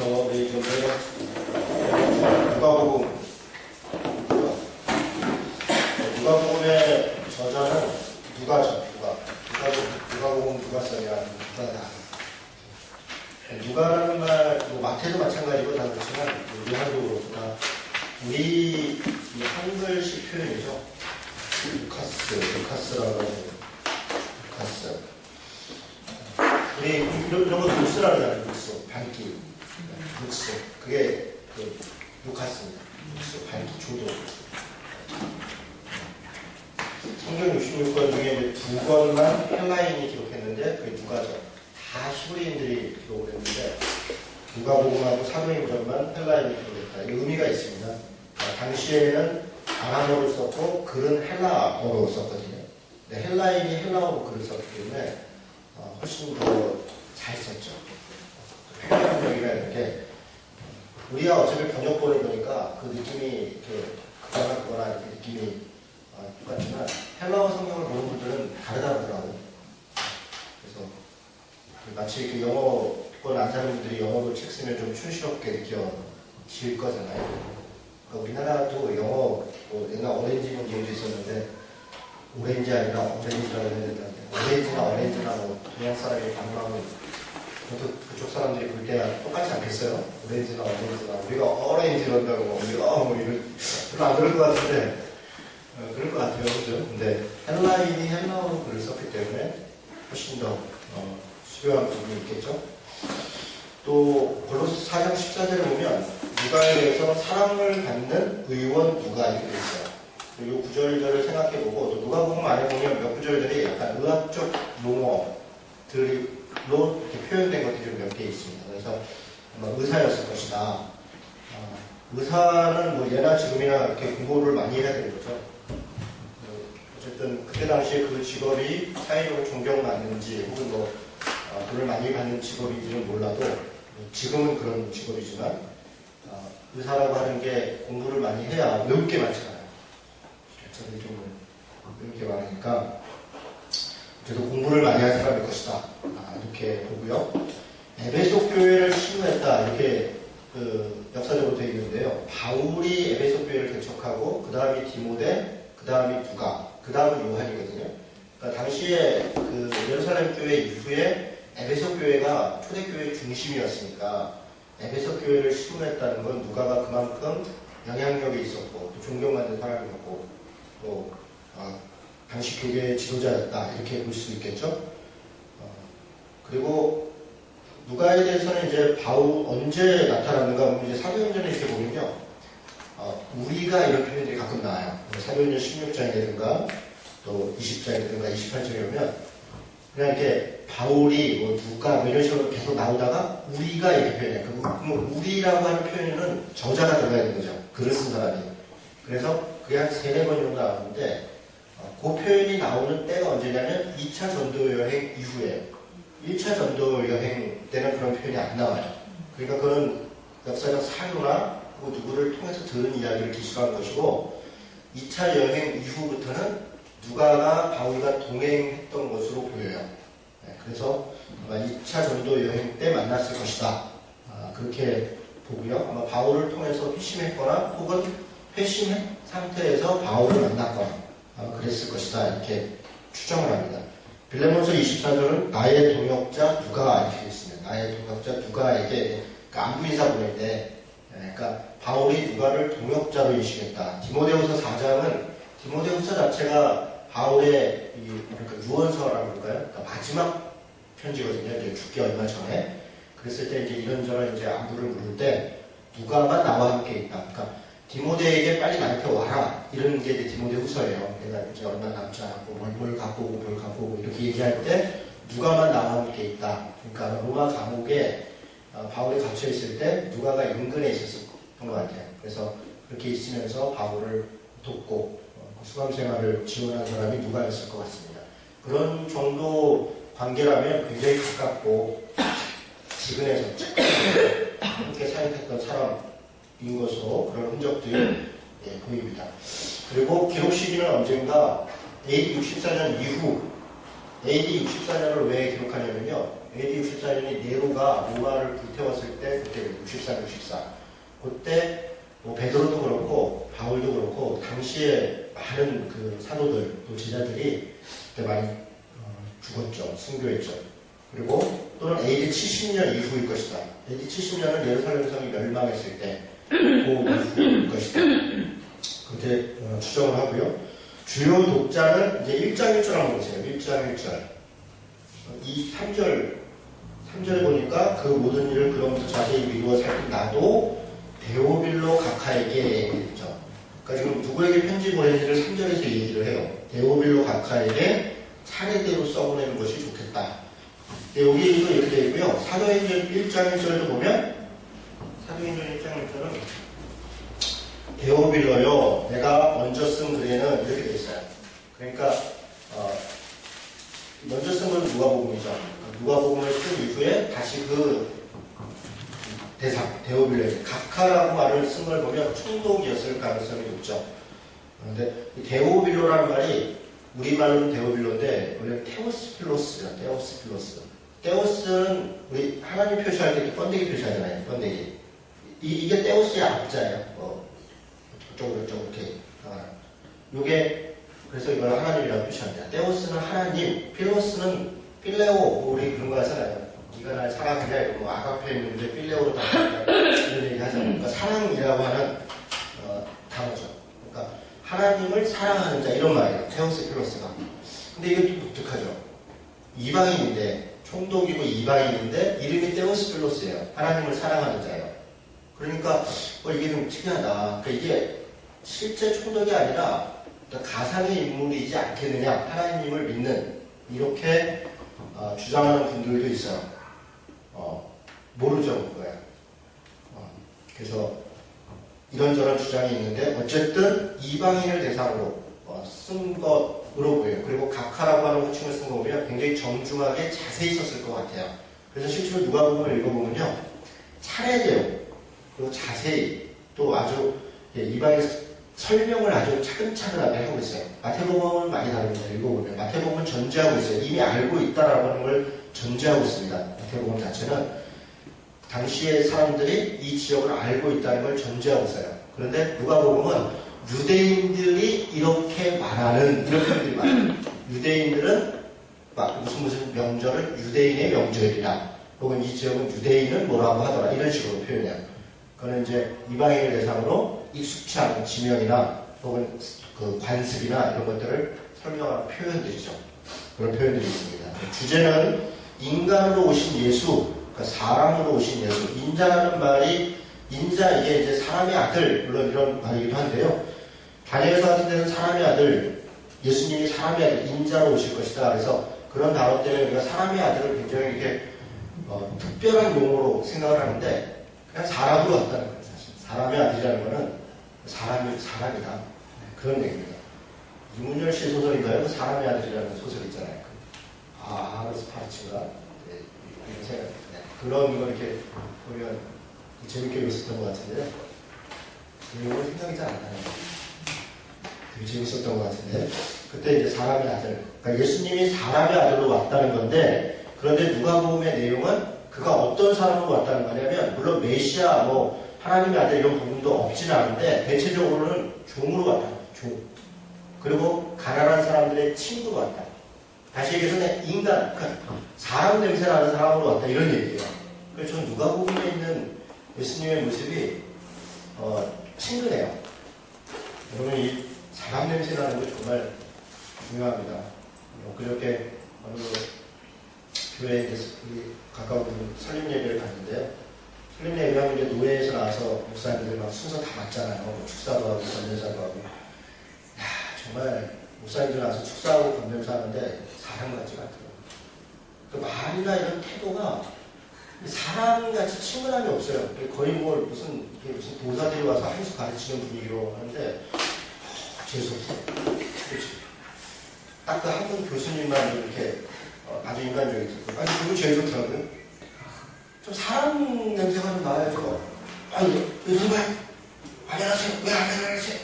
그래서 우리 좀 누가복음의 저자는 누가죠. 누가복음 누가 써냐? 누가다. 누가라는 말, 뭐 마태도 마찬가지고 다 그렇지만 요한도 그렇구나. 우리 한글식 표현이죠. 루카스라고 하죠. 루카스. 우리 이런 거 룩스라고 하잖아요. 룩스, 밝기, 룩스. 그게 그 루카스입니다. 룩스, 밝기, 조도. 성경 66권 중에 두 권만 헬라인이 기록했는데 그게 누가죠. 다 히브리인들이 기록을 했는데 누가복음하고 사도행전만 헬라인이 기록했다. 이 의미가 있습니다. 당시에는 아람어를 썼고 글은 헬라어로 썼거든요. 근데 헬라인이 헬라어로 글을 썼기 때문에 훨씬 더 잘 썼죠. 표현력이나 이런 게 우리가 어차피 번역본을 보니까 그 느낌이 그거나 그거나 이렇게 느낌이 똑같지만 헬라어 성경을 보는 분들은 다르다고. 그래서 마치 그 영어권 안 사는 분들이 영어로 책 쓰면 좀 촌스럽게 느껴질 거잖아요. 그러니까 우리나라도 영어 옛날 오렌지 문제도 있었는데 오렌지 아니라 오렌지라고 해야 된다는데 오렌지나 뭐 동양 사람이 반응하면 그쪽 사람들이 볼 때 똑같지 않겠어요? 오렌지나 우리가 오렌지로 한다고 우리가 뭐 이런 별로 안 그럴 것 같은데 그럴 것 같아요. 그죠? 근데 헬라인이 헬라어로 글을 썼기 때문에 훨씬 더 수요한 부분이 있겠죠. 또 골로새 4장 14절에 보면 누가에 대해서 사랑을 받는 의원 누가 이렇게 되어 있어요. 이 구절들을 생각해보고 또 누가복음 안에 보면 몇 구절들이 약간 의학적 용어들로 이렇게 표현된 것들이 몇 개 있습니다. 그래서 아마 의사였을 것이다. 의사는 뭐 예나 지금이나 이렇게 공부를 많이 해야 되는 거죠. 어쨌든 그때 당시에 그 직업이 사회적으로 존경받는지 혹은 뭐 돈을 많이 받는 직업인지는 몰라도 지금은 그런 직업이지만 의사라고 하는 게 공부를 많이 해야 외울 게 많잖아요. 저는 좀 외울 게 많으니까 그래도 공부를 많이 할 사람일 것이다. 이렇게 보고요. 에베소 교회를 신고했다. 이렇게 역사적으로 되어 있는데요. 바울이 에베소 교회를 개척하고 그 다음이 디모데, 그 다음이 누가, 그 다음은 요한이거든요. 그러니까 당시에 그 예루살렘 교회 이후에 에베소 교회가 초대교회의 중심이었으니까 에베소 교회를 시군했다는 건 누가가 그만큼 영향력이 있었고 또 존경받는 사람이었고 또 당시 교회의 지도자였다 이렇게 볼 수 있겠죠. 그리고 누가에 대해서는 이제 바울 언제 나타났는가 이제 사도행전에 이렇게 보면요. 우리가 이런 표현들이 가끔 나와요. 사도행전 16장이라든가 또 20장이라든가 28장에 오면 그냥 이렇게 바울이 뭐 누가 뭐 이런 식으로 계속 나오다가 우리가 이렇게 표현해요. 그럼 우리라고 하는 표현에는 저자가 들어가야 되는 거죠. 글을 쓴 사람이. 그래서 그게 한 3-4번 정도 나오는데 그 표현이 나오는 때가 언제냐면 2차 전도 여행 이후에 1차 전도 여행 때는 그런 표현이 안 나와요. 그러니까 그건 역사적 사료나 누구를 통해서 들은 이야기를 기술한 것이고 2차 여행 이후부터는 누가가 바울과 동행했던 것으로 보여요. 그래서 아마 2차 전도 여행 때 만났을 것이다. 그렇게 보고요. 아마 바울을 통해서 회심했거나 혹은 회심 상태에서 바울을 만났거나 아마 그랬을 것이다. 이렇게 추정을 합니다. 빌레몬서 24절은 나의 동역자 누가 이렇게 되어 있습니다. 나의 동역자 누가에게 안부 인사 보낼 때 그러니까 바울이 누가를 동역자로 인식했다. 디모데후서 4장은 디모데후서 자체가 바울의 그러니까 유언서라고 할까요? 그러니까 마지막 편지거든요. 이제 죽기 얼마 전에. 그랬을 때 이제 이런저런 이제 안부를 물을 때 누가가 나와 함께 있다. 그러니까 디모데에게 빨리 나한테 와라. 이런 게 이제 디모데후서예요. 내가 이제 얼마 남지 않았고 뭘 갖고 오고 이렇게 얘기할 때 누가만 나와 함께 있다. 그러니까 로마 감옥에 바울이 갇혀 있을 때 누가가 인근에 있었던 것 같아요. 그래서 그렇게 있으면서 바울을 돕고 수감 생활을 지원한 사람이 누가였을 것 같습니다. 그런 정도 관계라면 굉장히 가깝고 지근해서 함께 사역했던 사람인 것으로 그런 흔적들이 보입니다. 그리고 기록 시기는 언젠가 AD 64년 이후 AD 64년을 왜 기록하냐면요. AD 64년이 네로가 로마를 불태웠을 때 그때 64. 그때 뭐 베드로도 그렇고 바울도 그렇고 당시에 많은 그 사도들 또 제자들이 그때 많이 죽었죠. 순교했죠. 그리고 또는 AD 70년 이후일 것이다. AD 70년은 예루살렘 성이 멸망했을 때 그 이후일 것이다. 그때 추정을 하고요. 주요 독자는 이제 1장 1절 한번 보세요. 1장 1절. 3절에 보니까 그 모든 일을 그로부터 자세히 미루어 살핀 나도 데오빌로 각하에게 했죠. 그러니까 지금 누구에게 편지 보내는지를 3절에서 얘기를 해요. 데오빌로 각하에게 차례대로 써보내는 것이 좋겠다. 여기도 이렇게 되어 있고요. 사도행전 1장 1절도 보면 사도행전 1장 1절은 데오빌로요 내가 먼저 쓴 글에는 이렇게 되어 있어요. 그러니까 먼저 쓴 건 누가복음이죠. 누가복음을 쓴 이후에 다시 그 데오빌로에게 각하라고 말을 쓴 걸 보면 총독이었을 가능성이 높죠. 그런데 데오빌로라는 말이 우리말로는 데오빌로인데 원래 테오스필로스죠. 테오스는 우리 하나님 표시할 때 이렇게 번데기 표시하잖아요. 번데기. 이게 테오스의 앞자예요. 저쪽으로 이렇게 나가요. 요게 그래서 이걸 하나님이라고 표시합니다. 테오스는 하나님, 필로스는 필레오. 우리 그런 거 하잖아요. 네가 날 사랑하냐 이러고 아가페 있는데 필레오로 다 이런 얘기 하잖아요. 그러니까 사랑이라고 하는 단어죠. 그러니까 하나님을 사랑하는 자 이런 말이에요. 테오스 필로스가. 근데 이게 좀 독특하죠. 이방인인데 총독이고 이방인인데 이름이 테오스 필로스예요. 하나님을 사랑하는 자예요. 그러니까 이게 좀 특이하다. 그러니까 이게 실제 총독이 아니라 가상의 인물이지 않겠느냐. 하나님을 믿는 이렇게 주장하는 분들도 있어요. 모르죠 그거야. 그래서 이런저런 주장이 있는데 어쨌든 이방인을 대상으로 쓴 것으로 보여요. 그리고 각하라고 하는 호칭을 쓴 거 보면 굉장히 정중하게 자세히 썼을 것 같아요. 그래서 실제로 누가복음을 읽어보면요 차례대로 그리고 자세히 또 아주 이방인 설명을 아주 차근차근하게 하고 있어요. 마태복음은 많이 다릅니다. 읽어보면 마태복음은 전제하고 있어요. 이미 알고 있다라고 하는 걸 전제하고 있습니다. 마태복음 자체는 당시의 사람들이 이 지역을 알고 있다는 걸 전제하고 있어요. 그런데 누가복음은 유대인들이 이렇게 말하는 이런 표현들이 많아요. 유대인들은 막 무슨 명절을 유대인의 명절이라 혹은 이 지역은 유대인은 뭐라고 하더라 이런 식으로 표현해요. 그거는 이제 이방인을 대상으로 익숙치 않은 지명이나 혹은 그 관습이나 이런 것들을 설명하는 표현들이죠. 그런 표현들이 있습니다. 주제는 인간으로 오신 예수, 그러니까 사람으로 오신 예수. 인자라는 말이 인자 이게 이제 사람의 아들 물론 이런 말이기도 한데요. 다니엘서 같은 데는 사람의 아들, 예수님이 사람의 아들, 인자로 오실 것이다. 그래서 그런 단어 때문에 우리가 사람의 아들을 굉장히 이렇게 특별한 용어로 생각을 하는데 그냥 사람으로 왔다는 거예요. 사실 사람의 아들이라는 거는 사람이다. 그런 얘기입니다. 이문열 씨의 소설인가요? 사람의 아들이라는 소설 있잖아요. 아하르스 파르치가 이런 생각. 그런 거 이렇게 보면 재밌게 읽었던 것 같은데요. 내용을 생각이 잘 안 나요. 되게 재밌었던 것 같은데 그때 이제 사람의 아들, 그러니까 예수님이 사람의 아들로 왔다는 건데 그런데 누가복음의 내용은 그가 어떤 사람으로 왔다는 거냐면 물론 메시아, 하나님의 아들 이런 부분도 없지는 않은데 대체적으로는 종으로 왔다. 종. 그리고 가난한 사람들의 친구로 왔다. 다시 얘기해서 인간, 그러니까 사람 냄새 나는 사람으로 왔다 이런 얘기예요. 그래서 저는 누가복음에 있는 예수님의 모습이 친근해요. 여러분 이 사람 냄새 나는 거 정말 중요합니다. 그렇게 어느 교회에 우리 가까운 설립 예배를 갔는데요. 설립 예배하면 이제 노예에서 나와서 목사님들 막 순서 다 맞잖아요. 축사도 하고 건면사도 하고. 정말 목사님들 나와서 축사하고 건면사 하는데 사람 같지가 않더라고요. 그 말이나 이런 태도가 사람같이 친근함이 없어요. 거의 무슨 도사들이 와서 한 수 가르치는 분위기로 하는데 재수없어요. 딱 그 한 분 교수님만 이렇게 아주 인간적이죠. 아니 그분 제일 좋더라고요. 좀 사람 냄새가 좀 나야죠. 요즘 안녕하세요. 왜 안 안녕하세요?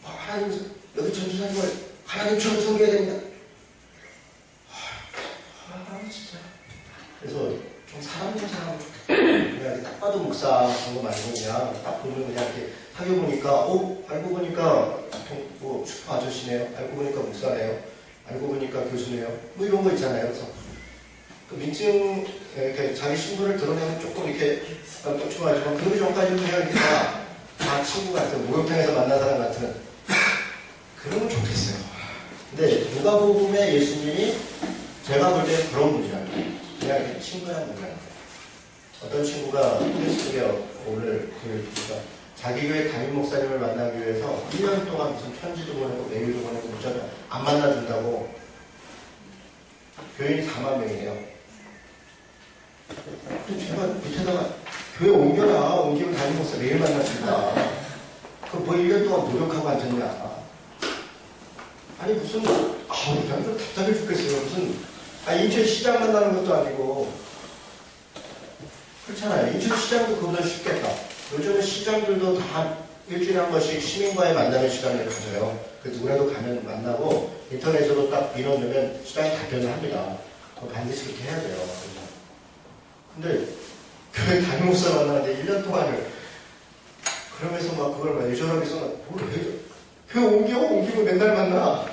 하나님 여기 전도사님을 하나님처럼 섬겨야 됩니다. 진짜 그래서 좀 사람 좀 사람 좋겠다. 그냥 딱 봐도 목사 그런 거 말고 그냥 딱 보면 그냥 이렇게 사귀어보니까 알고 보니까 뭐 슈퍼 아저씨네요. 알고 보니까 목사네요. 알고 보니까 교수네요. 뭐 이런 거 있잖아요. 그래서 그 민증 이렇게 자기 신분을 드러내면 조금 이렇게 쫓겨가지만 그러기 전까지는 그냥 이렇게 다 친구 같은 목욕탕에서 만난 사람 같은 그러면 좋겠어요. 근데 누가복음의 예수님이 제가 볼 때는 그런 분이잖아요. 그냥 이렇게 친구란 분이에요. 어떤 친구가 페이스북에 오늘 자기 교회 담임 목사님을 만나기 위해서 1년 동안 무슨 편지도 보내고 메일도 보내고 문자도 안 만나준다고 교인이 4만 명이에요. 제가 밑에다가 교회 옮기면 담임 목사 매일 만났습니다. 그 뭐 1년 동안 노력하고 앉았냐. 아니 무슨 그냥 좀 답답해 죽겠어요. 무슨 인천 시장 만나는 것도 아니고 그렇잖아요. 인천 시장도 그보다 쉽겠다. 요즘은 시장들도 다 일주일에 한 번씩 시민과의 만나는 시간을 가져요. 그래서 누구라도 가면 만나고 인터넷으로 딱 민원 넣으면 시장이 답변을 합니다. 반드시 그렇게 해야 돼요. 근데 교회 담임 목사 만나는데 1년 동안을 그러면서 막 그걸 막 애절하게 써놔. 뭘 해? 교회 옮기면 맨날 만나.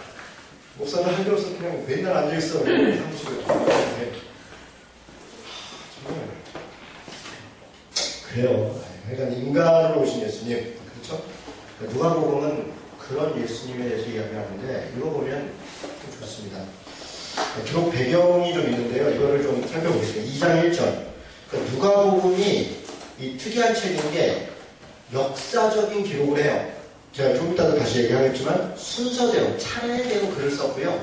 목사는 할 일 없어 그냥 맨날 앉아있어. 사무실에. 정말 그래요. 그러니까 인간으로 오신 예수님, 그렇죠? 누가복음은 그런 예수님에 대해서 이야기하는데 읽어보면 좀 좋습니다. 기록 배경이 좀 있는데요. 이거를 좀 살펴보겠습니다. 2장 1절. 누가복음이 이 특이한 책인 게 역사적인 기록을 해요. 제가 좀 이따도 다시 얘기하겠지만 순서대로 차례대로 글을 썼고요.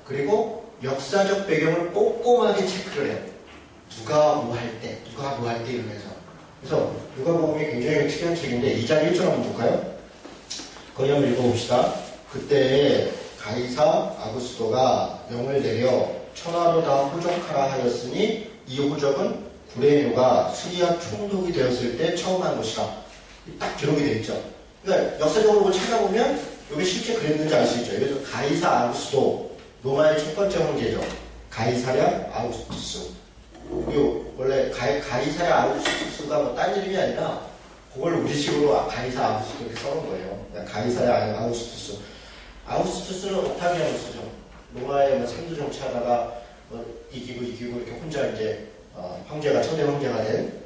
그리고 역사적 배경을 꼼꼼하게 체크를 해요. 누가 뭐 할 때 이러면서. 그래서 누가복음이 굉장히 특이한 책인데 2장 1절 한번 볼까요? 거기 한번 읽어봅시다. 그때 가이사 아구스도가 명을 내려 천하로 다 호적하라 하였으니 이 호적은 구레뇨가 수리아 총독이 되었을 때 처음 한 것이라. 딱 기록이 되어 있죠. 그러니까 역사적으로 찾아보면 이게 실제 그랬는지 알 수 있죠. 그래서 가이사 아구스도 로마의 첫 번째 황제죠. 가이사랴 아우구스투스. 원래 가이사랴 아우구스투스가 뭐 딴 이름이 아니라 그걸 우리식으로 가이사 아우구스투스 이렇게 써놓은 거예요. 가이사랴 아우구스투스. 아우구스투스는 옥타비아누스죠. 로마의 뭐 상두 정치하다가 이기고 이렇게 혼자 이제 황제가 초대 황제가 된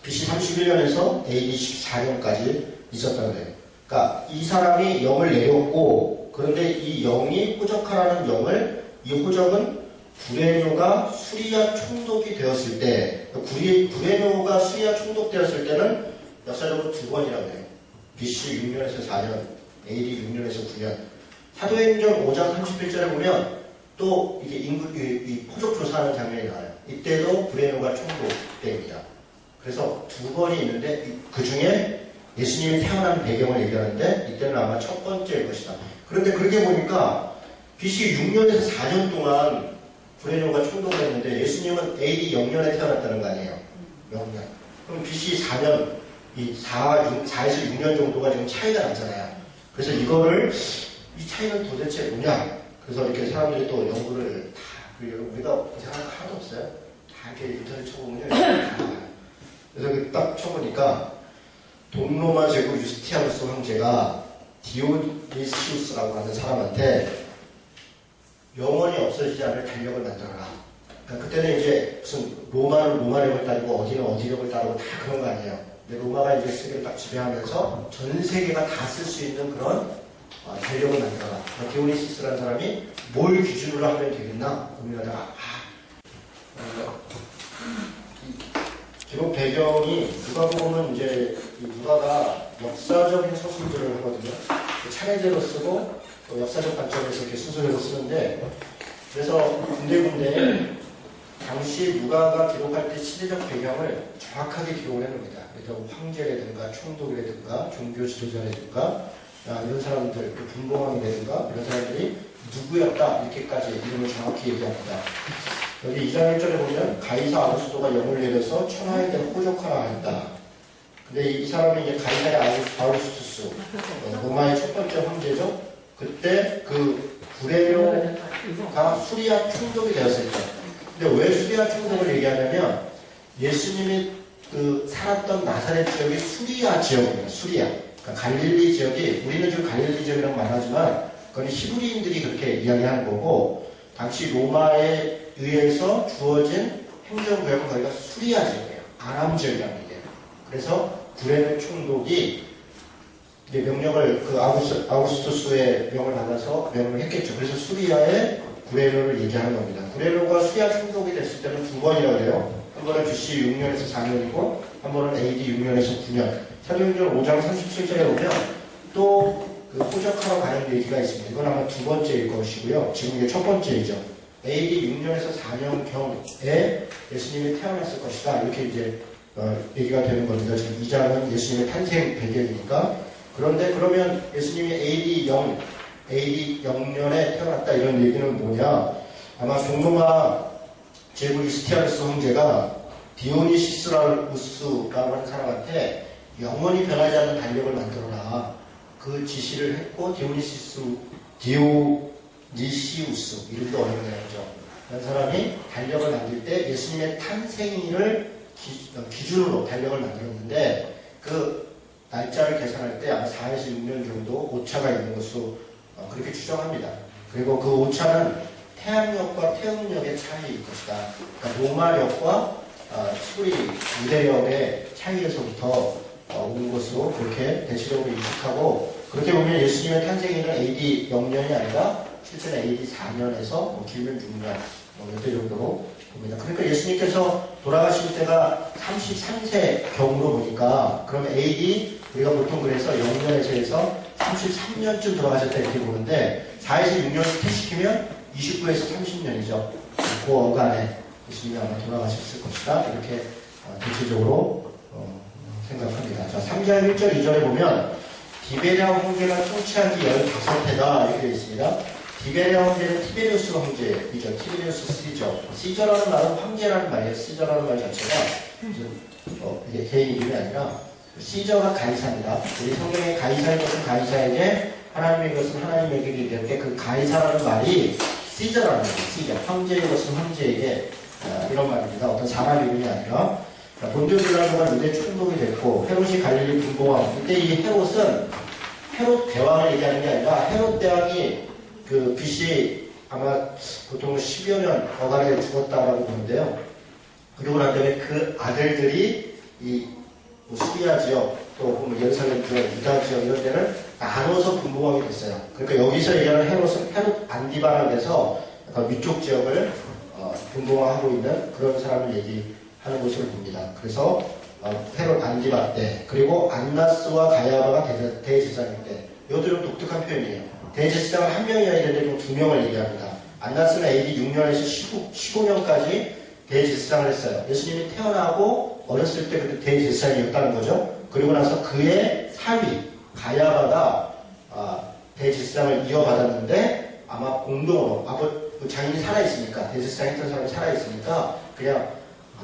BC 31년에서 AD 14년까지 있었다는 거예요. 그러니까 이 사람이 영을 내렸고 그런데 이 영이 호적하라는 영을 이 호적은 구레뇨가 수리아 총독이 되었을 때 구레뇨가 수리아 총독 되었을 때는 역사적으로 두 번이라고 해요. BC 6년에서 4년, AD 6년에서 9년. 사도행전 5장 31절에 보면 또 이게 이 호적 조사하는 장면이 나와요. 이때도 구레뇨가 총독 때입니다. 그래서 두 번이 있는데 그 중에 예수님이 태어난 배경을 얘기하는데 이때는 아마 첫 번째일 것이다. 그런데 그렇게 보니까 BC 6년에서 4년 동안 구레뇨가 총독을 했는데 예수님은 AD 0년에 태어났다는 거 아니에요. 0년. 그럼 BC 4년, 이 4에서 6년 정도가 지금 차이가 나잖아요. 그래서 이 차이는 도대체 뭐냐? 그래서 이렇게 사람들이 또 연구를 우리가 생각 하나도 없어요. 다 이렇게 인터넷 쳐보면요. 다 나와요. 그래서 딱 쳐보니까 동로마 제국 유스티아누스 황제가 디오니시우스라고 하는 사람한테 영원히 없어지지 않을 달력을 만들어라. 그러니까 그때는 이제 무슨 로마력을 따르고 어디는 어디력을 따르고 다 그런 거 아니에요. 근데 로마가 이제 세계를 딱 지배하면서 전 세계가 다 쓸 수 있는 그런 달력을 만들어라. 디오니시스라는 사람이 뭘 기준으로 하면 되겠나 고민하다가 기록 배경이 누가복음은 이제 누가가 역사적인 서술들을 하거든요. 차례대로 쓰고 또 역사적 관점에서 이렇게 순서대로 쓰는데 그래서 군데군데 당시 누가가 기록할 때 시대적 배경을 정확하게 기록을 해놓습니다. 그래서 황제라든가 총독이라든가 종교 지도자라든가 이런 사람들, 분봉왕이라든가 이런 사람들이 누구였다 이렇게까지 이름을 정확히 얘기합니다. 여기 2장 1절에 보면 가이사 아구스도가 영을 내려서 천하에 대해 호적하라 했다. 근데 이 사람이 이제 가이사 아우구스투스 로마의 첫 번째 황제죠. 그때 그 구레뇨가 수리아 총독이 되었을 때 근데 왜 수리아 총독을 얘기하냐면 예수님이 그 살았던 나사렛 지역이 수리아 지역입니다. 수리아. 그러니까 갈릴리 지역이, 우리는 지금 갈릴리 지역이라고 말하지만 그건 히브리인들이 그렇게 이야기하는 거고, 당시 로마에 의해서 주어진 행정구역은 거기가 수리아 지역이에요. 아람 지역이라는 얘기예요. 그래서 구레네 총독이 이제 명령을, 그 아우구스투스의 명을 받아서 명령을 했겠죠. 그래서 수리아에 구레노를 얘기하는 겁니다. 구레노가 수리아 총독이 됐을 때는 두 번이라고 해요. 한 번은 BC 6년에서 4년이고, 한 번은 AD 6년에서 9년. 사도행전 5장 37절에 보면 또 그 호적하러 가는 얘기가 있습니다. 이건 아마 두 번째일 것이고요. 지금 이게 첫 번째이죠. AD 6년에서 4년경에 예수님이 태어났을 것이다. 이렇게 이제 얘기가 되는 겁니다. 지금 2장은 예수님의 탄생 배경이니까. 그런데 그러면 예수님이 AD 0년에 태어났다 이런 얘기는 뭐냐? 아마 동로마 제국 유스티아누스 황제가 디오니시스라고 하는 사람한테 영원히 변하지 않는 달력을 만들어라. 그 지시를 했고, 디오니시우스, 이름도 어렵네요. 그런 사람이 달력을 만들 때 예수님의 탄생일을 기준으로 달력을 만들었는데, 그 날짜를 계산할 때 아마 4에서 6년 정도 오차가 있는 것으로 그렇게 추정합니다. 그리고 그 오차는 태양력과 태음력의 차이일 것이다. 그러니까 로마력과 히브리 유대력의 차이에서부터 온 것으로 그렇게 대체적으로 인식하고, 그렇게 보면 예수님의 탄생일은 AD 0년이 아니라 실제는 AD 4년에서 길면 6년 이때 정도로 봅니다. 그러니까 예수님께서 돌아가실 때가 33세 경으로 보니까, 그러면 AD 우리가 보통 그래서 0년에서 해서 33년쯤 돌아가셨다 이렇게 보는데, 4에서 6년을 퇴시키면 29에서 30년이죠. 그 어간에 예수님이 아마 돌아가셨을 것이다. 이렇게 대체적으로 생각합니다. 자, 3장 1절 2절에 보면 디베랴 황제가 통치한 지 15해다 이렇게 되어 있습니다. 디베랴 황제는 티베리우스 황제이죠. 티베리우스 시저. 시저라는 말은 황제라는 말이에요. 시저라는 말 자체가 이게 개인 이름이 아니라 시저가 가이사입니다. 우리 성경에 가이사인 것은 가이사에게, 하나님의 것은 하나님에게 이렇게 그 가이사라는 말이 시저라는 거예요. 시저. 황제의 것은 황제에게, 이런 말입니다. 어떤 사람 이름이 아니라. 본디오 빌라도가 유대 총독이 됐고, 헤롯이 갈릴리 분봉왕. 이때 이 헤롯은 헤롯 대왕을 얘기하는 게 아니라, 헤롯 대왕이 그 BC 아마 보통 10여 년 어간에 죽었다라고 보는데요. 그리고 난 다음에 그 아들들이 이 수리아 지역, 또 예루살렘 지역, 유다 지역 이런 데를 나눠서 분봉하게 됐어요. 그러니까 여기서 얘기하는 헤롯은 헤롯 안디바라고 해서 약간 위쪽 지역을 분봉하고 있는 그런 사람을 얘기하는 것으로 봅니다. 그래서 헤롯 안디바 때, 그리고 안나스와 가야바가 대제사장 때, 이것도 좀 독특한 표현이에요. 대제사장은 한 명이 아니라 두 명을 얘기합니다. 안나스는 AD 6년에서 15년까지 대제사장을 했어요. 예수님이 태어나고 어렸을 때 그때 대제사장이었다는 거죠. 그리고 나서 그의 사위 가야바가 대제사장을 이어받았는데, 아마 공동으로 장인이 살아있으니까, 대제사장 했던 사람이 살아있으니까 그냥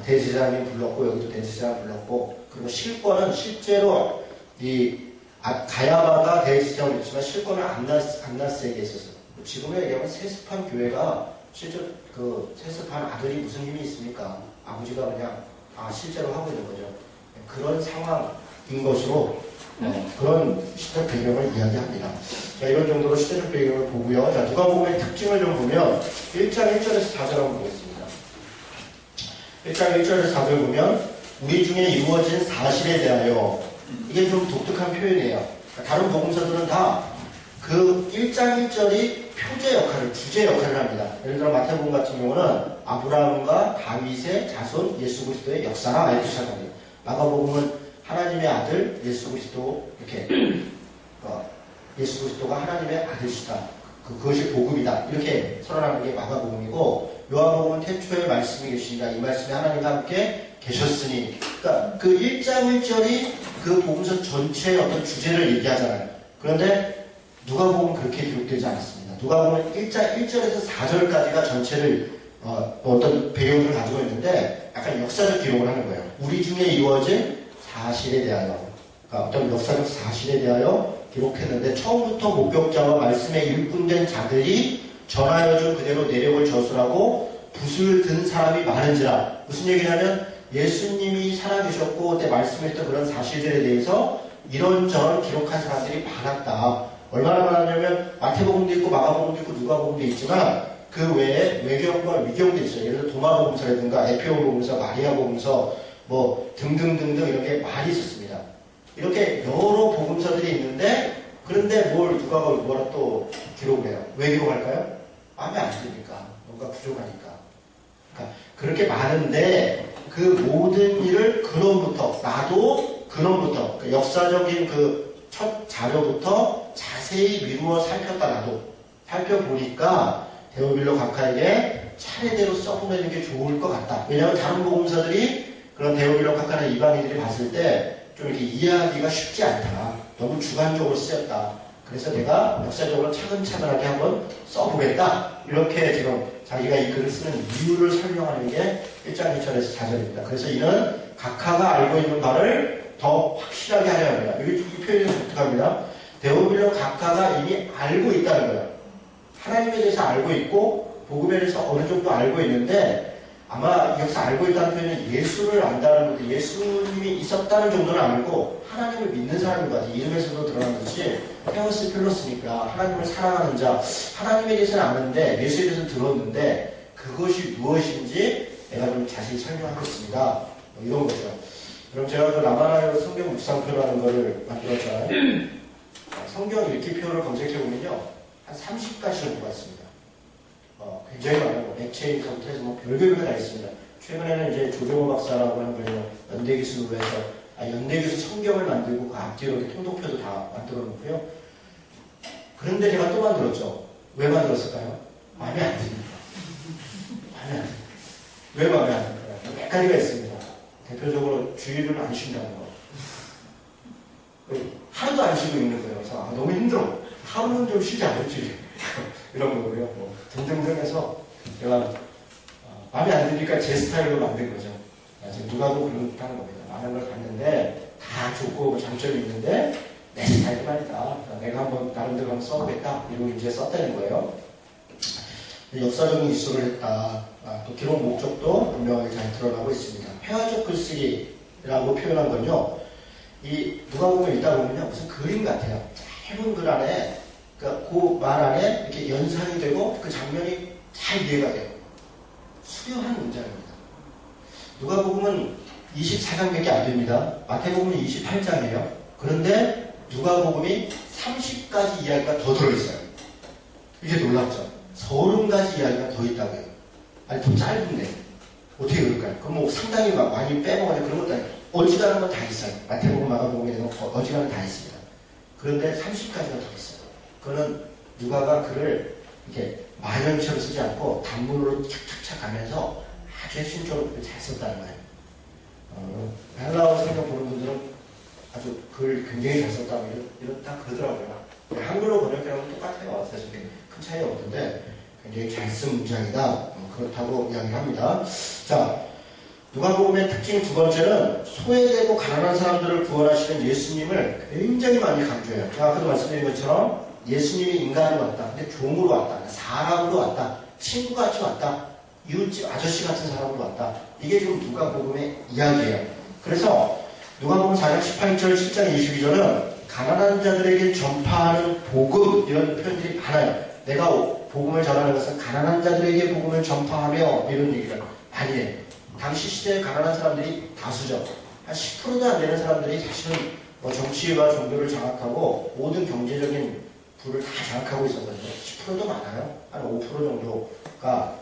대제사장이 불렀고, 여기도 대제사장 불렀고, 그리고 실권은 실제로 이 가야바가 대제사장을 했지만 실권은 안나스에게 있었어요. 지금에 얘기하면 세습한 교회가 실제 그 세습한 아들이 무슨 힘이 있습니까? 아버지가 그냥 실제로 하고 있는 거죠. 그런 상황인 것으로 그런 시대적 배경을 이야기합니다. 자, 이런 정도로 시대적 배경을 보고요. 자, 누가복음의 특징을 좀 보면 1장 1절에서 4절 한번 보겠습니다. 1장 1절에서 4절 보면 우리 중에 이루어진 사실에 대하여, 이게 좀 독특한 표현이에요. 다른 복음서들은 다 그 1장 1절이 표제 역할을, 주제 역할을 합니다. 예를 들어 마태복음 같은 경우는 아브라함과 다윗의 자손 예수 그리스도의 역사가 이렇게 시작합니다. 마가복음은 하나님의 아들 예수 그리스도, 이렇게 예수 그리스도가 하나님의 아들이시다, 그것이 복음이다, 이렇게 선언하는 게 마가복음이고, 요한복음은 태초에 말씀이 계시니까 이 말씀이 하나님과 함께 계셨으니, 그러니까 그 1장 1절이 그 복음서 전체의 어떤 주제를 얘기하잖아요. 그런데 누가복음은 그렇게 기록되지 않았습니다. 누가복음은 1장 1절에서 4절까지가 전체를 어떤 배경을 가지고 있는데, 약간 역사적 기록을 하는 거예요. 우리 중에 이루어진 사실에 대하여, 그러니까 어떤 역사적 사실에 대하여 기록했는데, 처음부터 목격자와 말씀에 일꾼된 자들이 전하여 준 그대로 내력을 저술하고 붓을 든 사람이 많은지라. 무슨 얘기냐면 예수님이 살아계셨고 그때 말씀했던 그런 사실들에 대해서 이런저런 기록한 사람들이 많았다. 얼마나 많았냐면 마태복음도 있고 마가복음도 있고 누가복음도 있지만 그 외에 외경과 위경도 있어요. 예를 들어 도마복음서라든가 에페오복음서, 마리아복음서 뭐 등등등등 이런 게 많이 있었습니다. 이렇게 여러 복음서들이 있는데 그런데 뭘 누가 뭐라 또 기록을 해요. 왜 기록할까요? 마음에 안 드니까. 뭔가 부족하니까. 그러니까 그렇게 많은데 그 모든 일을 근원부터 나도 근원부터 그러니까 역사적인 그 첫 자료부터 자세히 미루어 살폈다 나도 살펴보니까 데오빌로 각하에게 차례대로 써보내는 게 좋을 것 같다. 왜냐하면 다른 복음서들이 그런 데오빌로 각하나 이방인들이 봤을 때 좀 이렇게 이해하기가 쉽지 않다. 너무 주관적으로 쓰였다. 그래서 내가 역사적으로 차근차근하게 한번 써보겠다. 이렇게 지금 자기가 이 글을 쓰는 이유를 설명하는 게 1장 2절에서 4절입니다. 그래서 이는 각하가 알고 있는 바를 더 확실하게 하려 합니다. 이 표현이 독특합니다. 데오빌로 각하가 이미 알고 있다는 거예요. 하나님에 대해서 알고 있고 복음에 대해서 어느 정도 알고 있는데 아마 여기서 알고 있다는 표현은 예수를 안다는 건데 예수님이 있었다는 정도는 알고 하나님을 믿는 사람인 것 같아요. 이름에서도 드러나듯이 테오스 필로스니까 하나님을 사랑하는 자, 하나님에 대해서는 아는데 예수에 대해서는 들었는데 그것이 무엇인지 내가 좀 자세히 설명하겠습니다. 뭐 이런 거죠. 그럼 제가 그 라마나요 성경 묵상표라는 거를 만들었잖아요. 성경 읽기표를 검색해보면요. 한 30가지를 뽑았습니다. 굉장히 많아요. 맥체인서부터 해서 뭐 별별게 다 있습니다. 최근에는 이제 조경호 박사라고 하는 분이 연대기술로 해서 연대기술 성경을 만들고 그 앞뒤로 이렇게 통독표도 다 만들어 놓고요. 그런데 제가 또 만들었죠. 왜 만들었을까요? 마음에 안 듭니다. 마음에 안 듭니다. 왜 마음에 안 듭니까? 몇 가지가 있습니다. 대표적으로 주의를 안 쉰다는 거. 하루도 안 쉬고 있는 거예요. 그래서 너무 힘들어. 하루는 좀 쉬지 않을지. 이런 거고요. 뭐 등등등 해서 제가 마음에 안 드니까 제 스타일로 만든 거죠. 지금 누가도 그렇다는 겁니다. 많은 걸 봤는데 다 좋고 장점이 있는데 내 스타일은 아니다. 내가 한번 다른 데로 한번 써보겠다. 이러고 이제 썼다는 거예요. 역사적인 이슈를 했다. 또 기록 목적도 분명하게 잘 드러나고 있습니다. 폐화적 글쓰기라고 표현한 건요. 이 누가복음에 있다 보면요. 무슨 그림 같아요. 짧은 글 안에 그러니까 그 말 안에 이렇게 연상이 되고 그 장면이 잘 이해가 돼요. 수려한 문장입니다. 누가복음은 24장밖에 안 됩니다. 마태복음은 28장이에요. 그런데 누가복음이 30가지 이야기가 더 들어있어요. 이게 놀랍죠? 30가지 이야기가 더 있다고요. 아니 더 짧은데 어떻게 그럴까요? 그럼 뭐 상당히 막 많이 빼먹어야 그런 것도 아니에요. 어지간한 건 다 있어요. 마태복음, 마가복음에 대한 어지간한 다 있습니다. 그런데 30가지가 더 있어요. 그거는 누가가 글을 이렇게 만연처럼 쓰지 않고 단문으로 착착착 가면서 아주 핵심적으로 잘 썼다는 거예요. 헬라어 성경 보는 분들은 아주 글 굉장히 잘 썼다고 이렇다 그러더라고요. 한글로 번역해라면 똑같아요. 사실 큰 차이가 없는데 굉장히 잘 쓴 문장이다. 그렇다고 이야기를 합니다. 자, 누가복음의 특징 두 번째는 소외되고 가난한 사람들을 구원하시는 예수님을 굉장히 많이 강조해요. 제가 아까도 말씀드린 것처럼 예수님이 인간으로 왔다. 근데 종으로 왔다. 사람으로 왔다. 친구같이 왔다. 이웃집 아저씨 같은 사람으로 왔다. 이게 지금 누가복음의 이야기예요. 그래서 누가복음 4장 18절, 7장 22절은 가난한 자들에게 전파하는 복음 이런 표현들이 많아요. 내가 복음을 전하는 것은 가난한 자들에게 복음을 전파하며 이런 얘기를 많이 해요. 당시 시대에 가난한 사람들이 다수죠. 한 10%도 안 되는 사람들이 사실은 뭐 정치와 종교를 장악하고 모든 경제적인 부를 다 장악하고 있었거든요. 10%도 많아요. 한 5% 정도가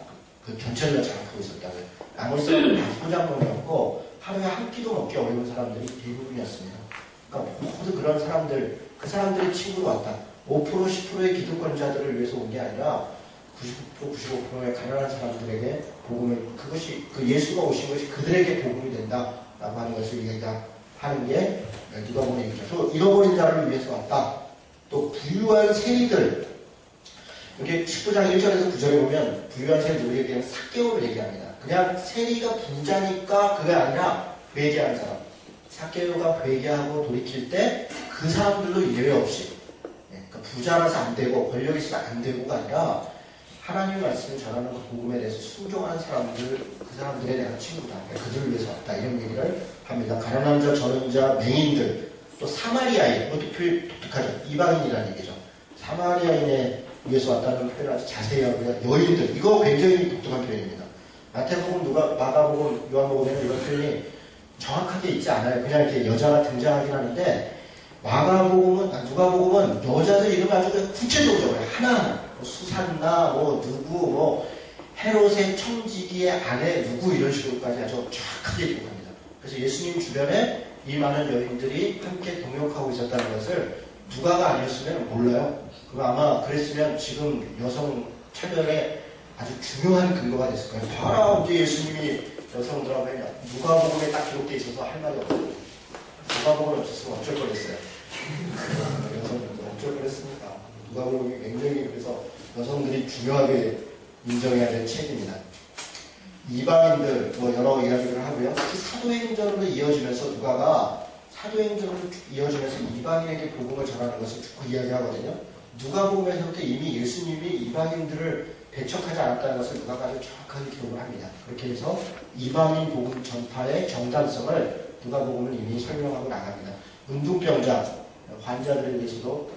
그 전체를 장악하고 있었다고요. 나머지 사람들은 다 소장농이었고 하루에 한 끼도 먹기 어려운 사람들이 대부분이었습니다. 그러니까 모두 그런 사람들, 그 사람들이 친구로 왔다. 5% 10%의 기득권자들을 위해서 온 게 아니라 90% 95%의 가난한 사람들에게 복음을 그것이 그 예수가 오신 것이 그들에게 복음이 된다라고 하는 것을 이야기하는 게 누가복음의 얘기죠. 또 잃어버린 자를 위해서 왔다. 또 부유한 세리들 여기 19장 1절에서 9절에 보면 부유한 세리들 얘기하면 삭개오를 얘기합니다. 그냥 세리가 부자니까 그게 아니라 회개하는 사람. 삭개오가 회개하고 돌이킬 때 그 사람들도 예외 없이 그러니까 부자라서 안 되고 권력이 있어서 안 되고가 아니라 하나님의 말씀을 전하는 그 복음에 대해서 순종하는 사람들, 그 사람들의 내가 친구다. 그들을 위해서 왔다. 이런 얘기를 합니다. 가난한 자, 저런 자, 맹인들, 또 사마리아인, 이것도 표현 독특하죠. 이방인이라는 얘기죠. 사마리아인에 위해서 왔다는 표현을 아주 자세히 하고요. 여인들, 이거 굉장히 독특한 표현입니다. 마태복음, 마가복음, 요한복음에는 이런 표현이 정확하게 있지 않아요. 그냥 이렇게 여자가 등장하긴 하는데, 누가복음은 여자들 이름을 아주 구체적으로 적어요. 하나하나. 뭐 수산나, 뭐 누구, 뭐 헤롯의 청지기의 아내 누구 이런 식으로까지 아주 정확하게 기록합니다. 그래서 예수님 주변에 이 많은 여인들이 함께 동역하고 있었다는 것을 누가가 아니었으면 몰라요. 그럼 아마 그랬으면 지금 여성 차별에 아주 중요한 근거가 됐을 거예요. 봐라, 언제 예수님이 여성들하고 했냐. 누가복음에 딱 기록되어 있어서 할 말이 없어요. 누가복음이 없었으면 어쩔 뻔했어요. 여성분들 어쩔 뻔했습니까? 누가복음이 굉장히 그래서 여성들이 중요하게 인정해야 될 책입니다. 이방인들 뭐 여러 이야기를 하고요. 특히 사도행전으로 이어지면서 누가가 사도행전으로 이어지면서 이방인에게 복음을 전하는 것을 쭉 이야기하거든요. 누가복음에서부터 이미 예수님이 이방인들을 배척하지 않았다는 것을 누가가 아주 정확하게 기록을 합니다. 그렇게 해서 이방인 복음 전파의 정당성을 누가복음은 이미 설명하고 나갑니다. 문둥병자, 환자들에 대해서도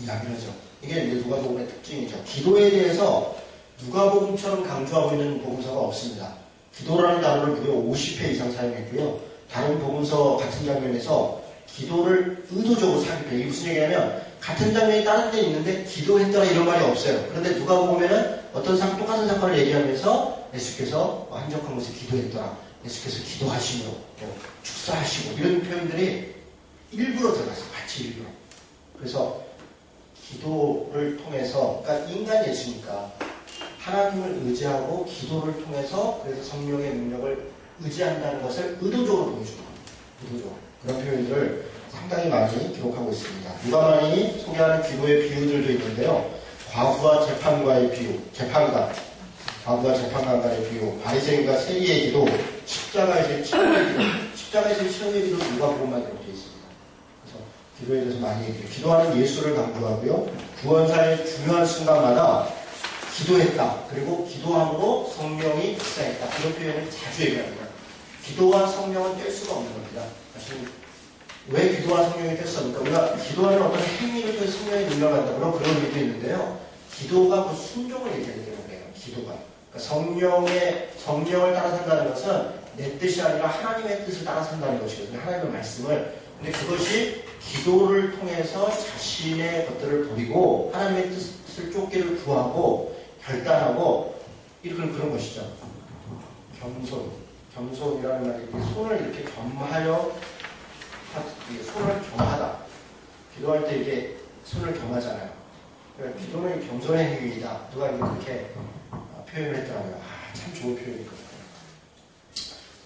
이야기를 하죠. 이게 누가복음의 특징이죠. 기도에 대해서 누가복음처럼 강조하고 있는 복음서가 없습니다. 기도라는 단어를 무려 50회 이상 사용했고요. 다른 복음서 같은 장면에서 기도를 의도적으로 삽입해요. 이게 무슨 얘기냐면 같은 장면이 다른 데 있는데 기도했더라 이런 말이 없어요. 그런데 누가복음에는 어떤 똑같은 사건을 얘기하면서 예수께서 한적한 곳에 기도했더라. 예수께서 기도하시며 축사하시고 이런 표현들이 일부러 들어갔어요. 마치 일부러. 그래서 기도를 통해서, 그러니까 인간 예수니까 하나님을 의지하고 기도를 통해서 그래서 성령의 능력을 의지한다는 것을 의도적으로 보여주는 겁니다. 의도적으로. 그런 표현들을 상당히 많이 기록하고 있습니다. 누가 많이 소개하는 기도의 비유들도 있는데요. 과부와 재판관의 비유, 과부와 재판관의 비유, 바리새인과 세리의 기도, 십자가에서의 치료의 기도, 십자가에서의 치료의 기도 누가복음만 기록되어 있습니다. 그래서 기도에 대해서 많이 얘기해요. 기도하는 예수를 강조하고요. 구원사의 중요한 순간마다 기도했다. 그리고 기도함으로 성령이 역사했다. 이런 표현을 자주 얘기합니다. 기도와 성령은 뗄 수가 없는 겁니다. 사실 왜 기도와 성령이 뗄 수 없습니까? 우리가 기도하는 어떤 행위를 통해 성령이 능력한다. 그런 얘기도 있는데요. 기도가 그 순종을 얘기하기 때문에 기도가. 그러니까 성령을 따라 산다는 것은 내 뜻이 아니라 하나님의 뜻을 따라 산다는 것이거든요. 하나님의 말씀을. 근데 그것이 기도를 통해서 자신의 것들을 버리고 하나님의 뜻을 쫓기를 구하고 결단하고 이런 그런 것이죠. 겸손이라는 말이 손을 이렇게 겸하여 손을 겸하다. 기도할 때 이게 손을 겸하잖아요. 그러니까 기도는 겸손의 행위이다. 누가 이렇게 표현을 했더라고요. 참 좋은 표현이거든요.